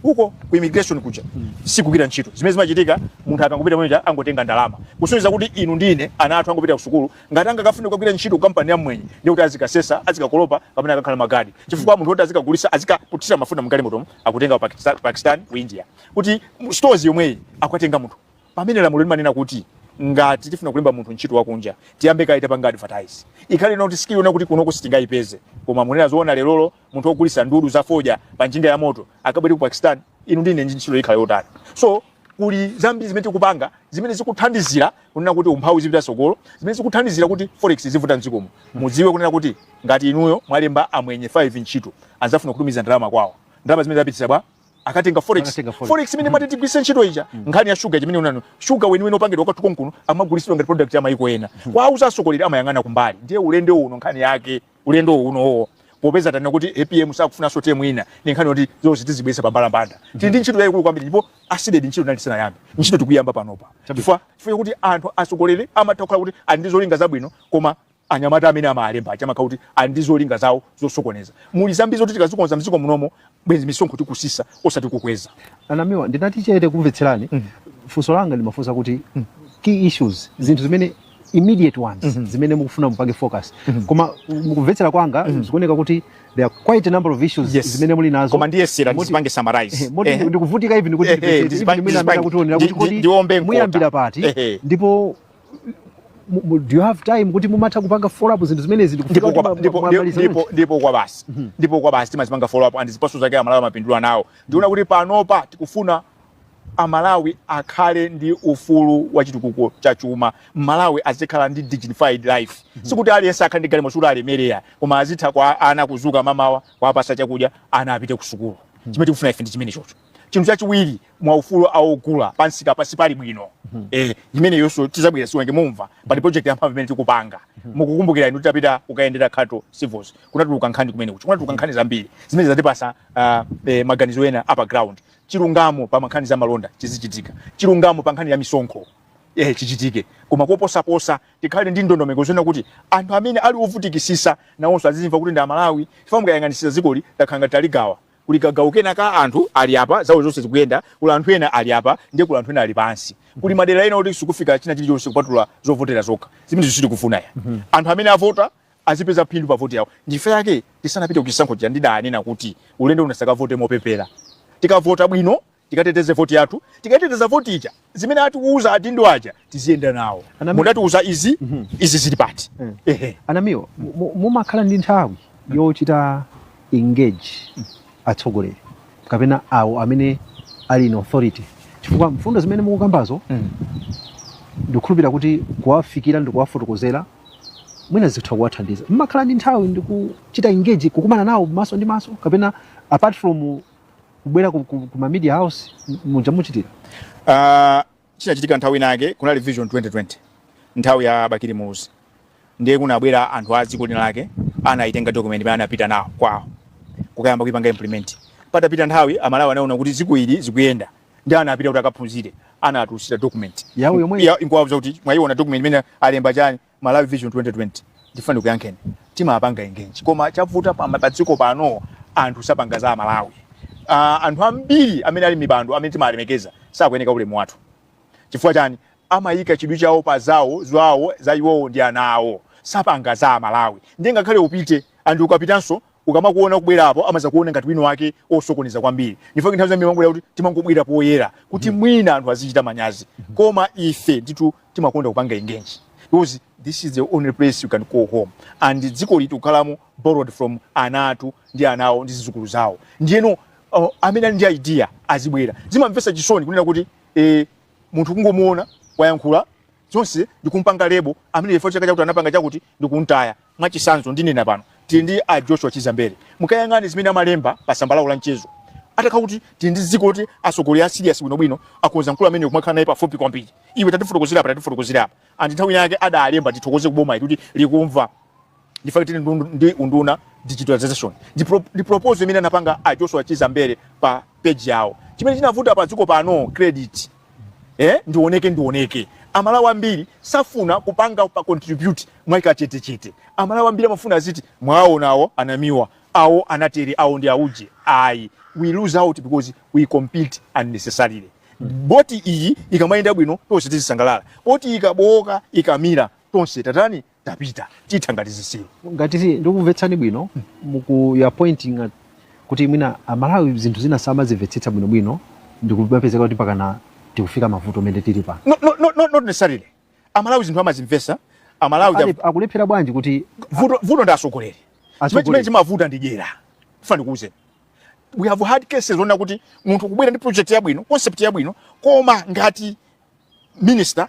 Huko ku immigration kuja sikugwira ntchito. Zimene zimachitika munthu akangopita mwenja angotenga ndalama. Kusonyeza kuti inu ndine ana athu angopita ku sukulu ngati angakafune kugwira ntchito kampani ya mwenye ndi kuti azikasesa azikakolopa kapena akakhala magadi. Chifukwa munthu oti azikagulisa azikaputisa mafuta mkali motomo akutenga Pakistan ku India. Kuti stores yomweyi akutenga munthu. Pamene lamulo limanena kuti ngati tifuna kulemba munthu ntchito wakunja tiyambe kaita panga advertise. Ikhali noti skill yona kuti kunoko sitingayipeze. Koma munena zoona lelolo munthu ogulisa ndudu za foja pa njinga ya moto akabwera ku Pakistan inu ndine ntchito ikhala yotani. So kuli zambiri zimene tikupanga zimene zikuthandizira kunena kuti umphawi zipita sogolo, zimene zikuthandizira kuti forex zivuta mdzikomo. Mudziwe kunena kuti ngati inuyo mwalemba amwenye 5 ntchito azafuna kutumiza ndalama kwawo. Ndalama zimene zapitisa bwa akatenga forex. Forex imene mati tigwise ntchito ija nkhani ya sugar imene unano sugar weniweni opangidwa kwathu konkuno amagulisidwa ngati product ya maiko ena. Kwa auza sokolera amayang'ana kumbali. Ndiye ulendo uno nkhani yake ulendo uno popeza tanena kuti APM sakufuna sote mwina ni nkhani yoti zonse tizibwesa pambalambanda. Ndi ntchito yayikulu kwambiri ndipo asidedi ntchito nalisana yambi. Ntchito tikuyamba panopa. Chifukwa kuti anthu asokolere amatokhala kuti andizolinga zabwino koma anyamata amene amalemba achamakha kuti andizolinga zawo zosokoneza. Muli zambiri zoti tikazikonza mdziko munomo bwenzi misonkho tikusisa osati kukweza. Anamiwa ndinati chete kumvetserani. Funso langa limafunsa kuti key issues zinthu zimene immediate ones zimene mukufuna mupange focus. Koma mukumvetsera kwanga zikuoneka kuti there are quite a number of issues zimene muli nazo. Koma ndiye sera ndipange summarize. Ndikuvutika hivi ndikuti mwina amene akutionera kuti muyambira pati ndipo do you have time kuti mumatha kupanga follow up zinthu zimene ndipo kwa basi. Ndipo kwa basi timazipanga follow up and zipaso zake Amalawi mapindula nawo. Ndiona kuti panopa tikufuna Amalawi akhale ndi ufulu wa chitukuko cha chuma. Malawi azikhala ndi dignified life. Sikuti aliyense akhale ndi galimoto alemerera koma azitha kwa ana kuzuka mamawa kwa apasa chakudya ana apite ku sukulu. Chimene tikufuna ife ndi chimene chocho. Chinthu chachiwiri mwa ufulu aogula pansika pasi pali bwino. Imene yonso tizabwera siwenge mumva pali project ya mphamvu imene tikupanga. Mukukumbukira inu tapita ukayendera Khato Civils kunatuluka nkhani kumene kucho kunatuluka nkhani zambiri zimene zatipasa maganizo ena upper ground. Chilungamo pa nkhani za malonda chizichitika, chilungamo pa nkhani ya misonkho chichitike. Koma koposa tikhale ndi ndondomeko zona kuti anthu amene ali ovutikisisa nawonso azimva kuti ndi Amalawi chifukwa mukayang'anisira zikoli takhanga taligawa kulikagaukena ka anthu ali apa zawo zonse zikuyenda kula anthu ena ali apa ndiye kula anthu ena ali pansi kuli madera ena oti sikufika china chilichonse kupatula zovotera zokha zimene zisiti kufuna ya anthu amene avota azipeza phindu pa voti yawo. Ndife yake tisanapite kuchisankho cha ndidanena kuti ulendo unasaka vote mopepera tikavota bwino tikateteze voti yathu tikateteza voti ija zimene atiuza atindo aja tiziyenda nawo mudatiuza izi zili pati. Anamiwa mumakhala ndi nthawi yochita engage atsogoleri kapena awo amene ali in authority chifukwa mfundo zimene mukukambazo ndikukhulupirira kuti kuwafikira ndikuwafotokozera mwina zitha kuwathandiza. Mmakhala ndi nthawi ndikuchita engage kukumana nawo maso ndi maso kapena apart from kubwera ku media house muchitira? Chinachitika nthawi nake kunali Vision 2020 nthawi ya Bakiri Muzi ndiye kunabwera anthu a dziko lake anaitenga document imene anapita nawo kwawo kukayamba kuipanga implement. Patapita nthawi Amalawi anaona kuti dziko ili zikuyenda ndi anapita kuti akaphunzire anatusira document yawo yomwe inkuwauza kuti mwayiona document imene alemba chani Malawi Vision 2020 ndifuna kuyankheni timapanga engage koma chavuta pa dziko pano anthu sapanga za Malawi. Anthu ambiri amene ali mipando amene timalemekeza sakuyeneka ulemu wathu chifukwa chani amayika chidwi chawo pa zawo za iwowo ndi anawo sapanga za Malawi. Ndiye ngakhale upite and ukapitanso ukamakuona kubwerapo amaza kuona ngati wino wake osokoneza kwambiri ndifo nthawi zambiri mangobwera kuti timangobwera poyera kuti mwina anthu azichita manyazi koma ife nditu timakonda kupanga engage because this is the only place you can go home and dziko litu kukhalamo borrowed from anatu ndi anawo ndi zizukulu zawo ndiyeno amene ndi idea azibwera zimamvesa chisoni kunena kuti munthu kungomuona wayankhula zonse ndikumpanga lebo amene ifo chaka chakuti anapanga chakuti ndikuntaya mwachisanzo ndinena pano tindi a Joshua Chizambere mukayang'ana zimene amalemba pa sambalawo la mchezo atakha kuti tindi dziko kuti asogolera serious bwino akonza nkulu amene kumakhala naye pafupi kwambiri iwe tatifotokozera apa and nthawi yake adalemba tithokoze kuboma kuti likumva ndifake tini ndi unduna digitalization di proposal imene anapanga a Joshua Chizambere pa page yawo chimene chinavuta pa dziko pano credit ndioneke amalawi ambiri safuna kupanga pa contribute mwaika chete amalawi ambiri amafuna ziti mwaonawo anamiwa awo anatere awo ndi auje we lose out because we compete unnecessarily boti iyi ikamayenda bwino tonse tizisangalala boti ikaboka ikamira tonse tatani tapita tithangatizisiro ngati ndikumvetsani bwino mukuya pointing at kuti mwina amalawi zinthu zina samazimvetsetsa bwino ndikupezeka kuti pakana tikufika mavuto mende tili pa not necessarily amalawi zinthu amazimvesa amalawi akulephera bwanji kuti vuto ndasogoleri chimene chimavuta ndijera funa ndikuuze we have had cases ona kuti munthu kubwera ndi project yabwino concept yabwino koma ngati minister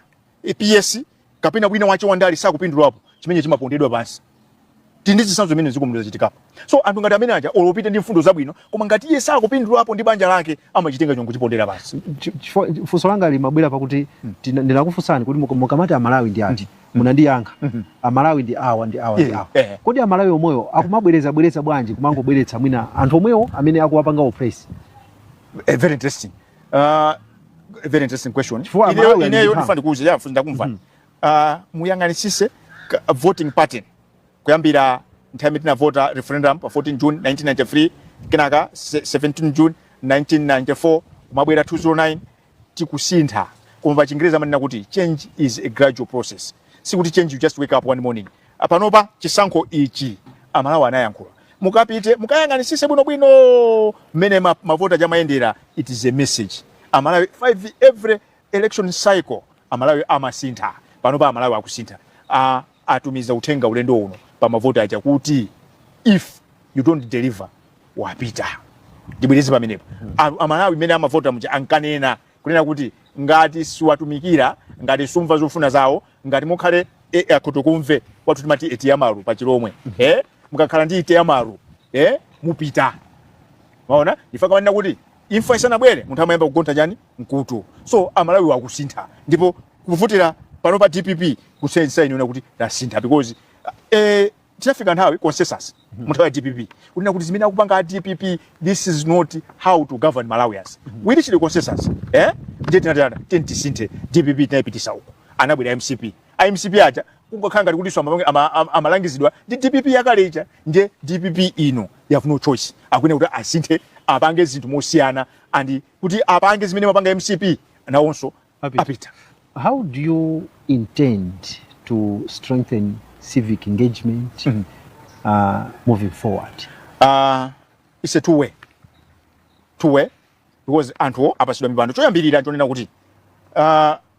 PS kapena bwino wacho wandali sakupindulapo chimene chimapondedwa pansi tindizisanzo zimene zikumuleza chitikapo so anthu ngati amene aja olopite ndi mfundo zabwino koma ngati iye sakupindulapo ndi banja lake amachitenga chongo chipondera pansi funso langa limabwera pakuti ndinakufunsani kuti mukamati amalawi ndi ati munandiyankha amalawi ndi awa kodi amalawi omweyo akumabwereza bwanji kumangobweretsa mwina anthu omweyo amene akuwapanga oppress very interesting question ineyo ndifuna ndikuuze ndakumva muyang'anisise voting pattern kuyambira nthawi tinavota referendum pa 14 June 1993 kenaka 17 June 1994 kumabwera 2009 tikusintha koma pa Chingereza amanena kuti change is a gradual process sikuti change you just wake up one morning apanopa chisankho ichi amalawi anayankhula mukapite mukayang'anisise bwino mmene mavota jamayendera it is a message amalawi every election cycle amalawi amasintha panopa amalawi akusintha atumiza uthenga ulendo uno pa mavota aja kuti if you don't deliver wapita ndibwirize pamenepo amalawi mmene amavota mja ankanena kunena kuti ngati siwatumikira ngati sumva zofuna zawo ngati mukhale akutokumve watu timati etiyamaru pa chilomwe mukakhala ndi etiyamaru mupita maona ifaka wanena kuti imfa isanabwere munthu amayamba kugontha chani mkutu so amalawi wakusintha ndipo kuvutira pano pa DPP kusensa iniona kuti dasintha because tinafika nthawi consensus munthu wa DPP kunena kuti zimene akupanga DPP this is not how to govern Malawians we reached the consensus ndiye tinatana tisinthe DPP tinayipitisa uko anabwera MCP aja kungokhala ngati kuti amalangizidwa ndi DPP yakalecha ndiye DPP ino you have no choice akwene kuti asinthe apange zinthu mosiyana and kuti apange zimene mapanga MCP nawonso apita. How do you intend to strengthen civic engagement moving forward? It's a two-way because anthu apasidwa mibando choyambirira nchonena kuti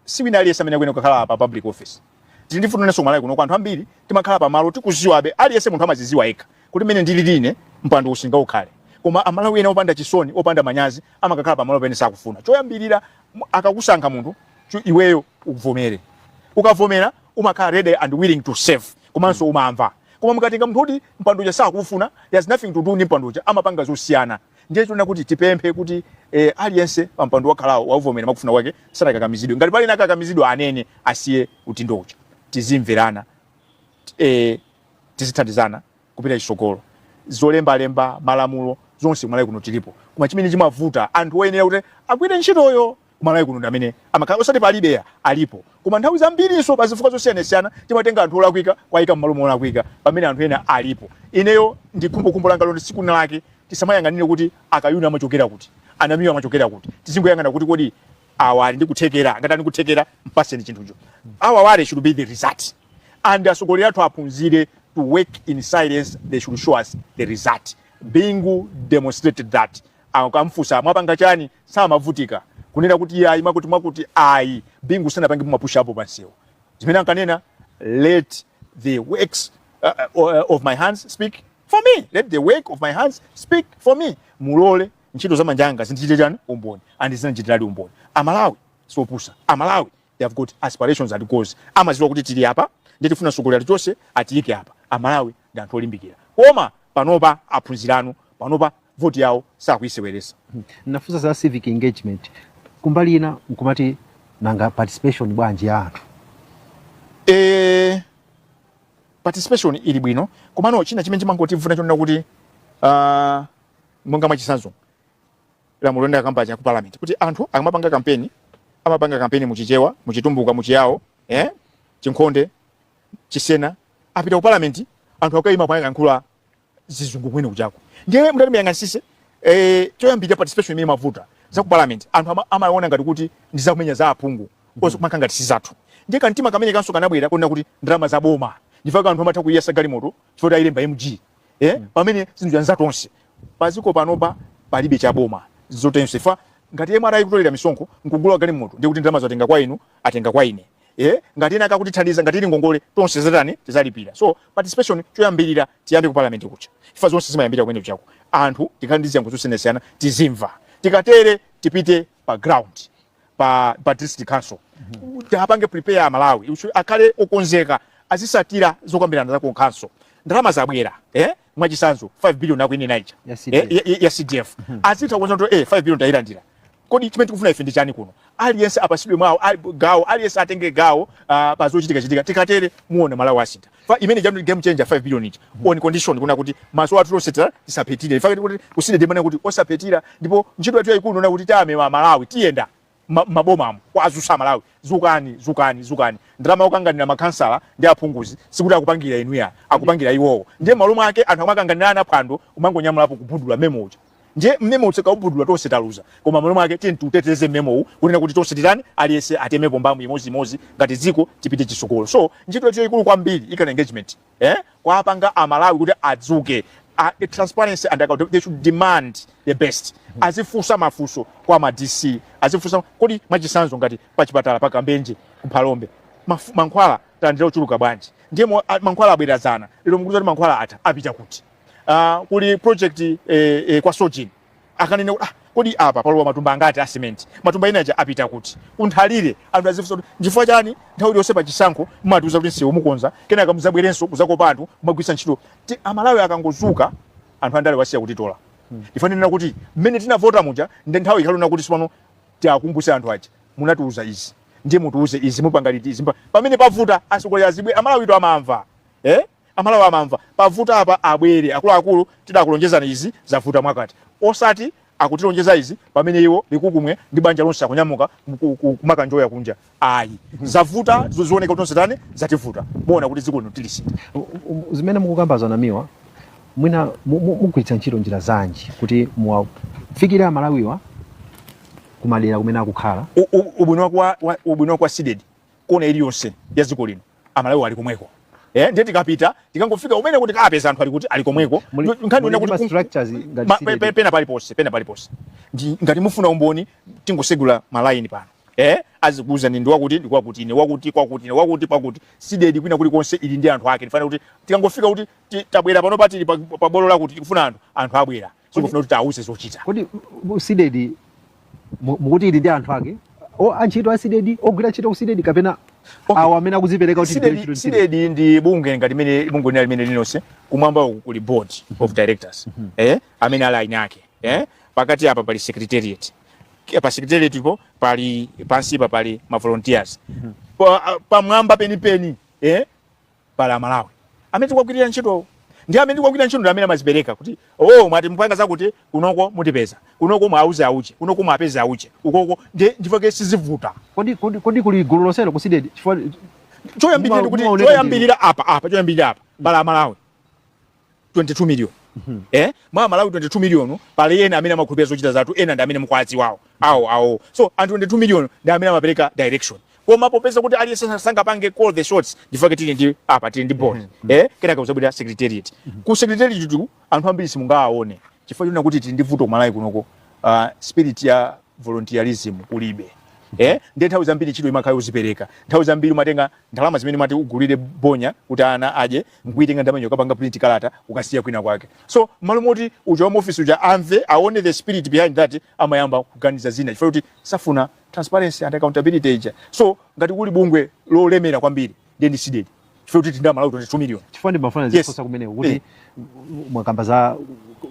siwina aliyesa amene akwene kukhala pa public office tindifuna naso Malawi kuno kwa anthu ambiri timakhala pa malo tikuziwabe aliyese munthu amaziziwa yekha kuti mene ndili line mpando usinga ukhale koma amalawi ena opanda chisoni opanda manyazi amakakhala pa malo pene sakufuna choyambirira akakusankha munthu iweyo uvomere ukavomera umakhala ready and willing to serve komanso umamva koma mukatenga munthu kuti mpandoja sakufuna there's nothing to do ndi mpandoja amapanga zosiyana ndiye tuna kuti tipemphe kuti aliyense pa mpando wakhalawo wauvomera makufuna kwake sanakakamizidwe ngati pali nakakamizidwe anene asiye utindo uja tizimverana tizithandizana kupita chitsogolo zolemba malamulo zonse Malawi kuno tilipo koma chimene chimavuta anthu oyenera kuti agwire ntchitoyo Malawi kuno ndamene amakhala osati palibe alipo koma nthawi zambirinso pazifukwa zosiyanasiyana timatenga anthu olakwika kwayika mmalo olakwika pamene anthu ena alipo ineyo ndikumbukumbu langa lonse siku lake tisamayang'anire kuti akayuna amachokera kuti anamiwa amachokera kuti tizingoyang'ana kuti kodi awali ndi kuthekera ngati kuthekera mpaseni chinthucho awawale should be the result and asogolera athu aphunzire to work in silence, they should show us the result. Bingu demonstrated that. Akamfusa mwapanga chani samavutika kunena kuti ayi mwakuti ayi Bingu sana pange mapusha hapo pansewo zimene ankanena let the works of my hands speak for me. Let the work of my hands speak for me. Mulole ntchito za manja anga zindichite chani umboni and zinachitira umboni. Amalawi sopusa. Amalawi they have got aspirations and goals. Amaziwa kuti tili hapa ndi tifuna sogolera chose atiyike hapa. Amalawi ndi anthu olimbikira. Koma panopa aphunzirano panopa vote yawo sakuiseweresa. Nafunsa za civic engagement. Kumbali ina mkumati nanga participation bwanji ya anthu. Participation ili bwino. Komano china chimene chimangotivuna chonena kuti monga machisanzo la mulonda kampanya ku parliament kuti anthu akamapanga campaign amapanga campaign muchichewa muchitumbuka muchiyawo chinkhonde chisena apita ku parliament anthu akayima panga nkhula zizungu kwene kuchako ndiye mutati muyang'anisise choyambira participation imene mavuta za ku parliament anthu amaona ngati kuti ndi zakumenya za aphungu koso kumanga ngati sizathu ndiye kantima kamene kanso kanabwera kunena kuti ndalama za boma ndifaka anthu amatha kuyesa galimoto chifukwa ilemba MG pamene zinthu zanzatonse paziko panopa palibe cha boma zotenso ifa ngati yemwe kutolera misonkho nkugula galimoto ndiye kuti ndalama zatenga kwa inu atenga kwa ine ngati ena akakutithandiza ngati ili ngongole tonse zatani tizalipira. So participation choyambirira tiyambe ku parliament kucha ifa zonse zimayambira kumene kuchako anthu tikhandiziya ngozosenesana tizimva tikatere tipite pa ground pa district council tiapange prepare Amalawi akhale okonzeka azisatira zokambirana za ku council ndalama zabwera mwachisanzo 5 billion akuine naija ya CDF azitha kuona kuti 5 billion tailandira kodi chimene tikufuna ife ndi chani kuno aliyense apasidwe mwawo gawo aliyense atenge gawo pazochitika tikatere muone Malawi asintha fa imene jam game changer 5 billion ichi on condition kuna kuti maso athu tosetera tisapetire ifa kuti kusinde demana kuti osapetira ndipo ntchito yathu yayikulu nona kuti tame Malawi tiyenda mabomamo kwazusa Malawi zukani ndalama okanganira makansala ndi aphunguzi sikuti akupangira inuya akupangira iwowo ndiye malumu ake anthu amakanganirana phwando umangonyamulapo kubudula memo ndiye memo utseka ubudula tonse taluza koma malumu ake tiye tuteteze memo kunena kuti tonse tirani aliyese atemepo mbamu imodzi ngati dziko tipite chisogolo. So ntchito yathu yayikulu kwambiri ikana engagement kwapanga Amalawi kuti adzuke transparency and accountability. They should demand the best. Azifusa mafuso kwa ma DC azifusa kodi machisanzo ngati pachipatala pakambenje kuphalombe mankhwala tandira uchuluka bwanji ndiye mankhwala abwerazana lero mkuti mankhwala ata apita kuti kuli project kwa Sojin akanene kodi apa palowa matumba angati a cement matumba inaja apita kuti unthalire anthu azifusa ndifua chani nthawi yonse pachisankho mmatiuza kuti nsewu mukonza kenaka muzabwerenso kuzakopa anthu kumagwisa ntchito Amalawi akangozuka anthu andale wasiya kutitola ifanira kuti mmene tinavota muja ndi nthawi ikalona kuti sipano tiakumbuse anthu aja munatiuza izi ndiye mutuuze izi mupangaliti izi pamene pavuta asogoleri azibwe Amalawi to amamva Amalawi amamva pavuta apa abwere akuluakulu tidakulonjezana izi zavuta mwakati osati akutilonjeza izi pamene iwo likukumwe ndi banja lonse akunyamuka kumakanjoya kunja ayi zavuta zioneka kuti tonse zativuta muona kuti dziko lino tilisintha zimene mukukamba Miwa mwina mugwiritsa ntchito njira zanji kuti muwafikire Amalawiwa kumadera kumene akukhala ubwino kwa seeded kona iliyonse ya dziko lino Amalawi ali komweko ndiye tikapita tikangofika umene kuti kapeza anthu ali kuti ali komweko nkhani ina kuti structures ngati pena paliponse ngati mufuna umboni tingosegula malaini pano azikuza ndi wakuti seeded kwina kuli konse ili ndi anthu ake ndifana kuti tikangofika kuti tabwera pano patili pa bolo lakuti tikufuna anthu abwera tikufuna kuti tauze zochita kodi seeded mukuti ili ndi anthu ake antchito a seeded ogwira ntchito ku seeded kapena awo amene akuzipereka kuti seeded ndi bunge ngati limene linonse kumwamba kuli board of directors amene ali aini ake pakati apa pali secretariat pa secretariat ipo pali pansipa pali ma volunteers pamwamba penipeni pali Amalawi amene tikugwirira ntchito ndi amene tikugwirira ntchito ndi amene amazipereka kuti mwati mpanga zakuti kunoko mutipeza kunoko mwauze auche kunoko mwapeza auche ukoko ndifake sizivuta kodi kuli gulu lonselo ku seeded choyambirira apa pala Amalawi 22 million mwa Malawi 22 million pali ena amene amakhulupirira zochita zathu ena ndi amene mukwazi wawo awo so 22 million ndi amene amapereka direction koma popeza kuti aliyense sangapange call the shots ndifake tili ndi apa tili ndi board kenaka uzabwera secretariat ku secretariat tu anthu ambiri simungawaone chifukwa chona kuti tili ndi vuto kumalawi kunoko spirit ya volunteerism kulibe ndiye nthawi zambiri ntchito imakhala uzipereka nthawi zambiri umatenga ndalama zimene mati ugulire bonya kuti ana aje nkuitenga ndamenyo kapanga print kalata ukasiya kwina kwake so malo moti uja wa office uja amve aone the spirit behind that amayamba kuganiza zina chifukwa kuti safuna transparency and accountability ija so ngati kuli bungwe lolemera kwambiri ndiye ndi sidedi chifukwa kuti tinda malawi 22 million chifukwa ndi mafuna zifunsa kumeneko kuti mwakamba za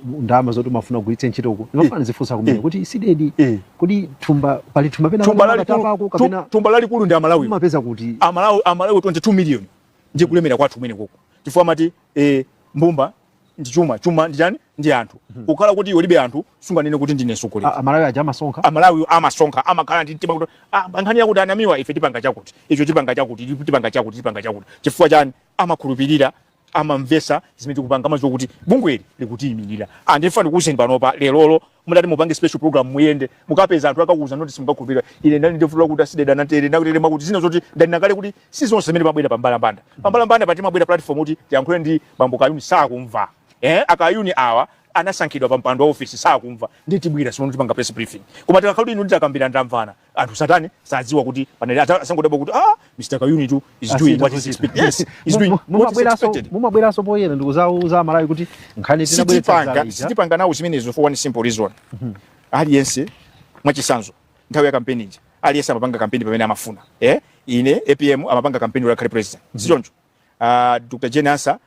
ndama zoti mafuna kugwiritsa ntchito uko mafuna zifunsa kumeneko kuti sidedi kuti pali thumba pena thumba lalikulu ndi amalawi mapeza kuti amalawi 22 million ndi kulemera kwathu kumene koko chifukwa mati mbumba ndi chuma ndi chani ndi anthu ukhala kuti ulibe anthu sunganene kuti ndine sokole amalawi aja amasonkha amakhala ndi mtima kuti nkhani yakuti anamiwa ife tipanga chakuti icho tipanga chakuti chifukwa chani amakhulupirira amamvesa zimene tikupanga macho kuti bungweli likutiyimirira andifani kuuseni panopa lelolo mudati mupange special program muyende mukapeza anthu akakuza noti simukakhulupirira ine ndani ndifuna kuti asideda anatere ndakutelema kuti zina zoti ndinakale kuti sizonse zimene pabwera pambalambanda pati mabwera platform kuti tiyankhule ndi bambo Kayuni sakumva akayuni awa anasankhidwa pa mpando wa office sakumva ndi tibwira simono tipanga press briefing koma tikakhala inu nditakambira ndamvana anthu satani sadziwa kuti panali asangodabo kuti Mr. Kayuni tu is doing what is expected yes is doing what is expected mumabweraso poyera ndikuza malawi kuti nkhani tinabweretsa sitipanga nawo zimenezo for one simple reason aliyense mwachisanzo nthawi ya campaign ija aliyense amapanga campaign pamene amafuna ine APM amapanga campaign ya president sichoncho Dr. Jenasa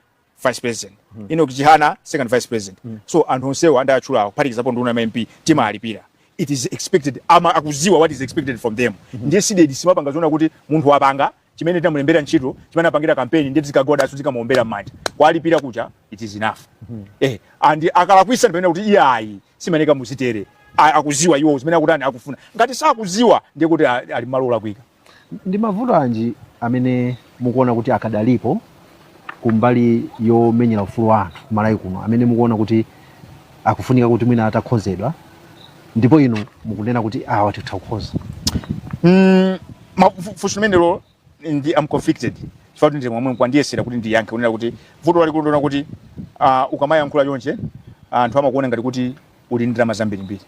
vice president ino Kijihana second vice president so anthu onsewa andachulawo phatikizapo nduna ma MP tima alipira it is expected akuziwa what is expected from them ndiye sidedi simapanga zona kuti munthu wapanga chimene tamulembera ntchito chimene apangira campaign ndiye tikagoda asu tikamuombera mmanja kwalipira kucha it is enough and akalakwisa ndipena kuti iyayi simaneka muzitere akuziwa iwo zimene akutani akufuna ngati sakuziwa ndiye kuti ali malola kuika ndi mavuto anji amene mukuona kuti akadalipo kumbali yomenyera ufulu wanthu kumalawi kuno amene mukuona kuti akufunika kuti mwina atakhozedwa ndipo inu mukunena kuti tikutha kukhoza funso limenelo ndi am conflicted chifukwa kuti ndi momwe kwandiyesera kuti ndiyankhe kunena kuti vuto lalikulu ndona kuti ukamayankhula chonche anthu amakuona ngati kuti uli ndi ndalama zambirimbiri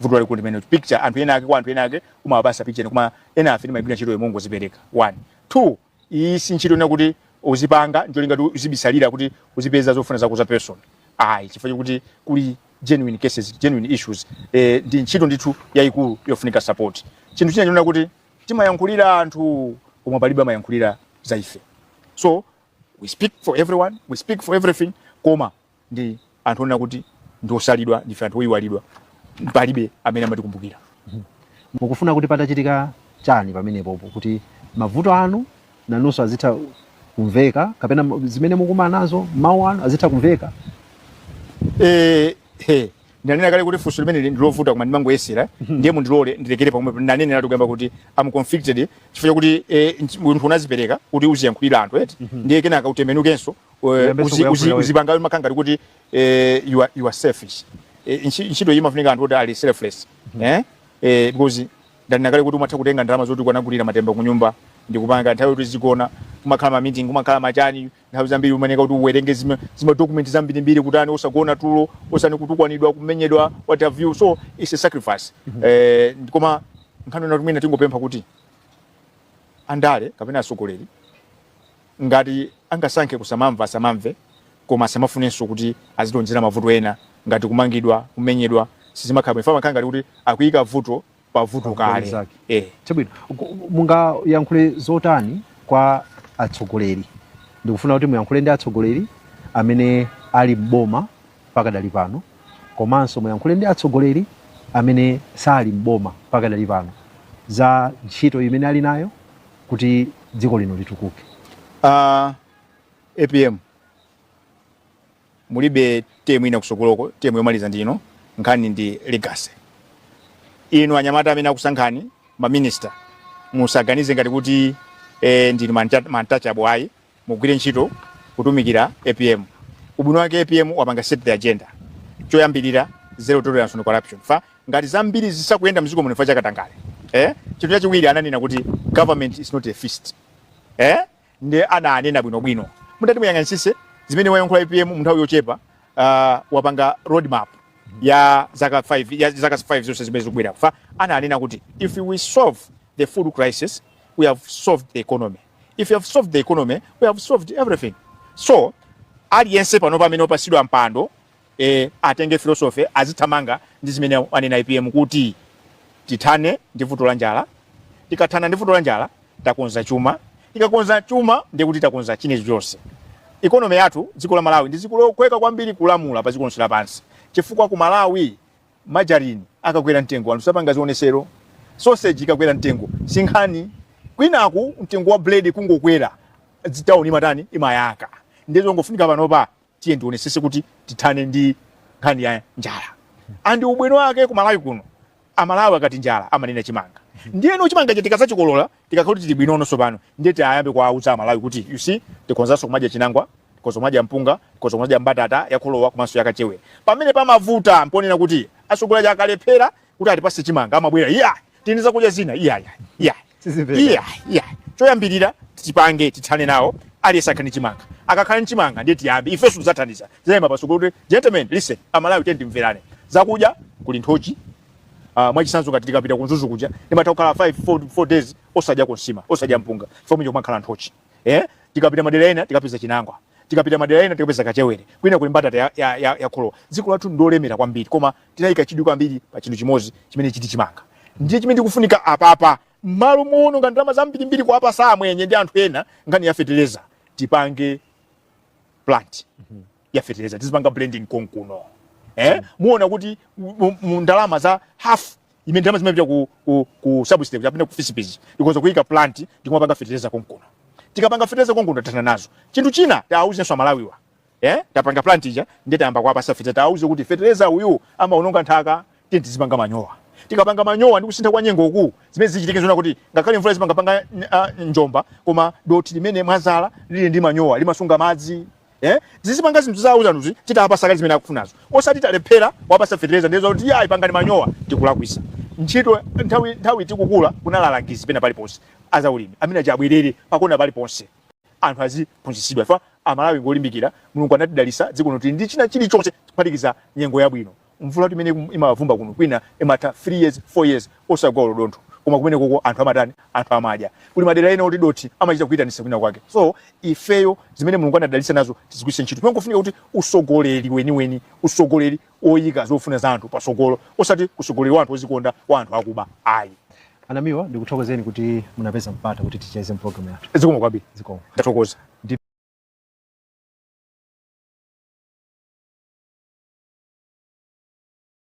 vuto lalikulu limene picture anthu ena ake kwa anthu ena ake umawapasa picture koma ena afe ndimagwira ntchito yomwe ngozipereka 1 2 iyi si ntchito ina kuti uzipanga njoli ngati uzibisalira kuti uzipeza zofuna zako za person chifukwa kuti kuli genuine cases genuine issues ndi ntchito ndithu yayikulu yofunika support chinthu china chinaona kuti timayankhulira anthu koma palibe amayankhulira za ife so we speak for everyone we speak for everything koma ndi anthu ona kuti ndiosalidwa ndife anthu oyiwalidwa palibe amene amatikumbukira mukufuna kuti patachitika chani pamenepopo kuti mavuto anu nanunso azitha kumveka kapena zimene mukumana nazo mawu anu azitha kumveka ndanena kale kuti funso limene ndilovuta koma ndimangoyesera ndiye mundilole ndilekere pomwe ndanenera tikuyamba kuti am conflicted chifukwa kuti munthu unazipereka kuti uziyankhulira anthu ndiye kenaka utembenukenso uzipanga makangati kuti you are selfish ntchito iyi imafunika anthu kuti ali selfless because ndanena kale kuti umatha kutenga ndalama zoti kwanagulira matemba ku nyumba ndikupanga nthawi kuti zikona kumakhala ma meeting kumakhala machani nthawi zambiri umaneka kuti uwerenge zima document zambirimbiri kutani osagona tulo osani kutukwanidwa kumenyedwa what have you so it's a sacrifice koma nkhani na tumene tingopempha kuti andale kapena asogoleri ngati angasankhe kusamamva asamamve koma samafunenso kuti azilonjera mavuto ena ngati kumangidwa kumenyedwa sizimakhala mfano makanga kuti akuyika vuto pa vuto kale chabwino mungayankhule zotani kwa atsogoleri ndikufuna kuti muyankhule ndi atsogoleri amene ali mboma pakadali pano komanso muyankhule ndi atsogoleri amene sali mboma pakadali pano za ntchito imene ali nayo kuti dziko lino litukuke APM mulibe temu ina kusogoloko temu yomaliza ndino nkhani ndi legacy inu anyamata amene akusankhani ma minister musaganize ngati kuti ndili untouchable ayi mugwire ntchito kutumikira APM ubwino wake APM wapanga set the agenda choyambirira zero tolerance on corruption ngati zambiri zisakuyenda mziko muno fa chakatangale chinthu chachiwiri ananena kuti government is not a fist. Ndi ananena bwinobwino mutati muyang'anisise zimene wayankhula IPM munthawi yochepa wapanga roadmap ya zaka 5 zonse zimene zikubwera kufa ananena kuti if we solve the food crisis we have solved the economy. If you have solved the economy we have solved everything. So aliyense pano pamene opasidwa mpando atenge philosophy azithamanga ndi zimene anena IPM kuti tithane ndi vuto la njala. Tikathana ndi vuto la njala takonza chuma. Tikakonza chuma ndiye kuti takonza chinechi chonse. Economy yathu dziko la Malawi ndi dziko lokweka kwambiri kulamula pa dziko lonse lapansi. Chifukwa ku Malawi majarini akakwera mtengo anthu sapanga zionesero. Sausage ikakwera mtengo sinkhani. Kwinaku mtengo wa bread kungokwera dzitauni matani imayaka. Ndizo ngofunika panopa tiye ndionesese kuti tithane ndi nkhani ya njala. Andi ubwino wake ku Malawi kuno amalawi akati njala amanena chimanga. Ndiyeno chimanga chetikasa chikolola tikakhala kuti tibwinono sopano ndiye tayambe kwauza amalawi kuti you see tikonzanso kumadya chinangwa, tikonza kumadya mpunga, tikonza kumadya mbatata yakholowa komanso yakachewere. Pamene pamavuta mponena kuti asogolaji akalephera kuti atipase chimanga amabwera iya tiniza kudya zina iya choyambirira tipange tithane nawo aliyense akhani chimanga. Akakhala ni chimanga ndiye tiyambe ifeso tidzathandiza zayima pasogolo kuti gentlemen listen amalawi timverane zakudya kuli nthochi. Mwachisanzo ngati tikapita kunzuzu kuja ndimatakhala 4 days osadya konsima osadya mpunga fomwe chomakhala nthochi. Tikapita madera ena tikapeza chinangwa, tikapita madera ena tikapeza kachewere, kwina kuli mbatata ya kholowa. Dziko lathu ndolemera kwambiri koma tinayika chidwi kwambiri pa chinthu chimodzi chimene chiti chimanga. Ndiye chimene ndikufunika apapa malo muno ngati ndalama zambirimbiri kwa apa samwenye ndi anthu ena ngani ya fertilizer tipange plant ya fertilizer tizipanga blending konkuno. Muona kuti ndalama za half imene ndalama zimapita ku subsidy yapita ku fisipizi because kuyika plant ndikumapanga fertilizer konkuno. Tikapanga fertilizer konkuno tatana nazo chinthu china tauzenso amalawiwa. Tapanga plant ija ndiye tayamba kwa apasa fertilizer tauze kuti fertilizer uyu amaononga nthaka tizipanga manyowa. Tikapanga manyowa ndi kusintha kwa nyengo ku zimene zichitekezona kuti ngakhale mvula zipanga njomba koma doti limene mwazala lili ndi manyowa limasunga madzi. Zisipanga zinthu zauza nuzi titapasa zimene akufunazo osati talephera wapasa fertilizer ndizo kuti ipanga ndi manyowa tikulakwisa ntchito nthawi tikukula kunalalangiza pena paliponse azaulimi amene achabwerere pakona paliponse anthu aziphunzitsidwa fa amalawi ngolimbikira mulungu anatidalisa dziko loti ndi china chilichonse kuphatikiza nyengo yabwino. Mvula imene imavumba kuno kwina imata 3 years 4 years osagwa ulodontho koma kumene koko anthu amadani anthu amadya kuli madera ena oti doti amachita kuyitanisa kwina kwake. So ifeyo zimene mulungu anadalisa nazo tizigwiritse ntchito. Kufunika kuti usogoleri weniweni usogoleri oyika zofuna za anthu pasogolo osati kusogoleri wa anthu ozikonda wa anthu akuba ayi. Anamiwa ndikuthokozeni kuti munapeza mpata kuti ticheze program yathu. Zikomo kwambiri. Zikomo. Ndathokoza.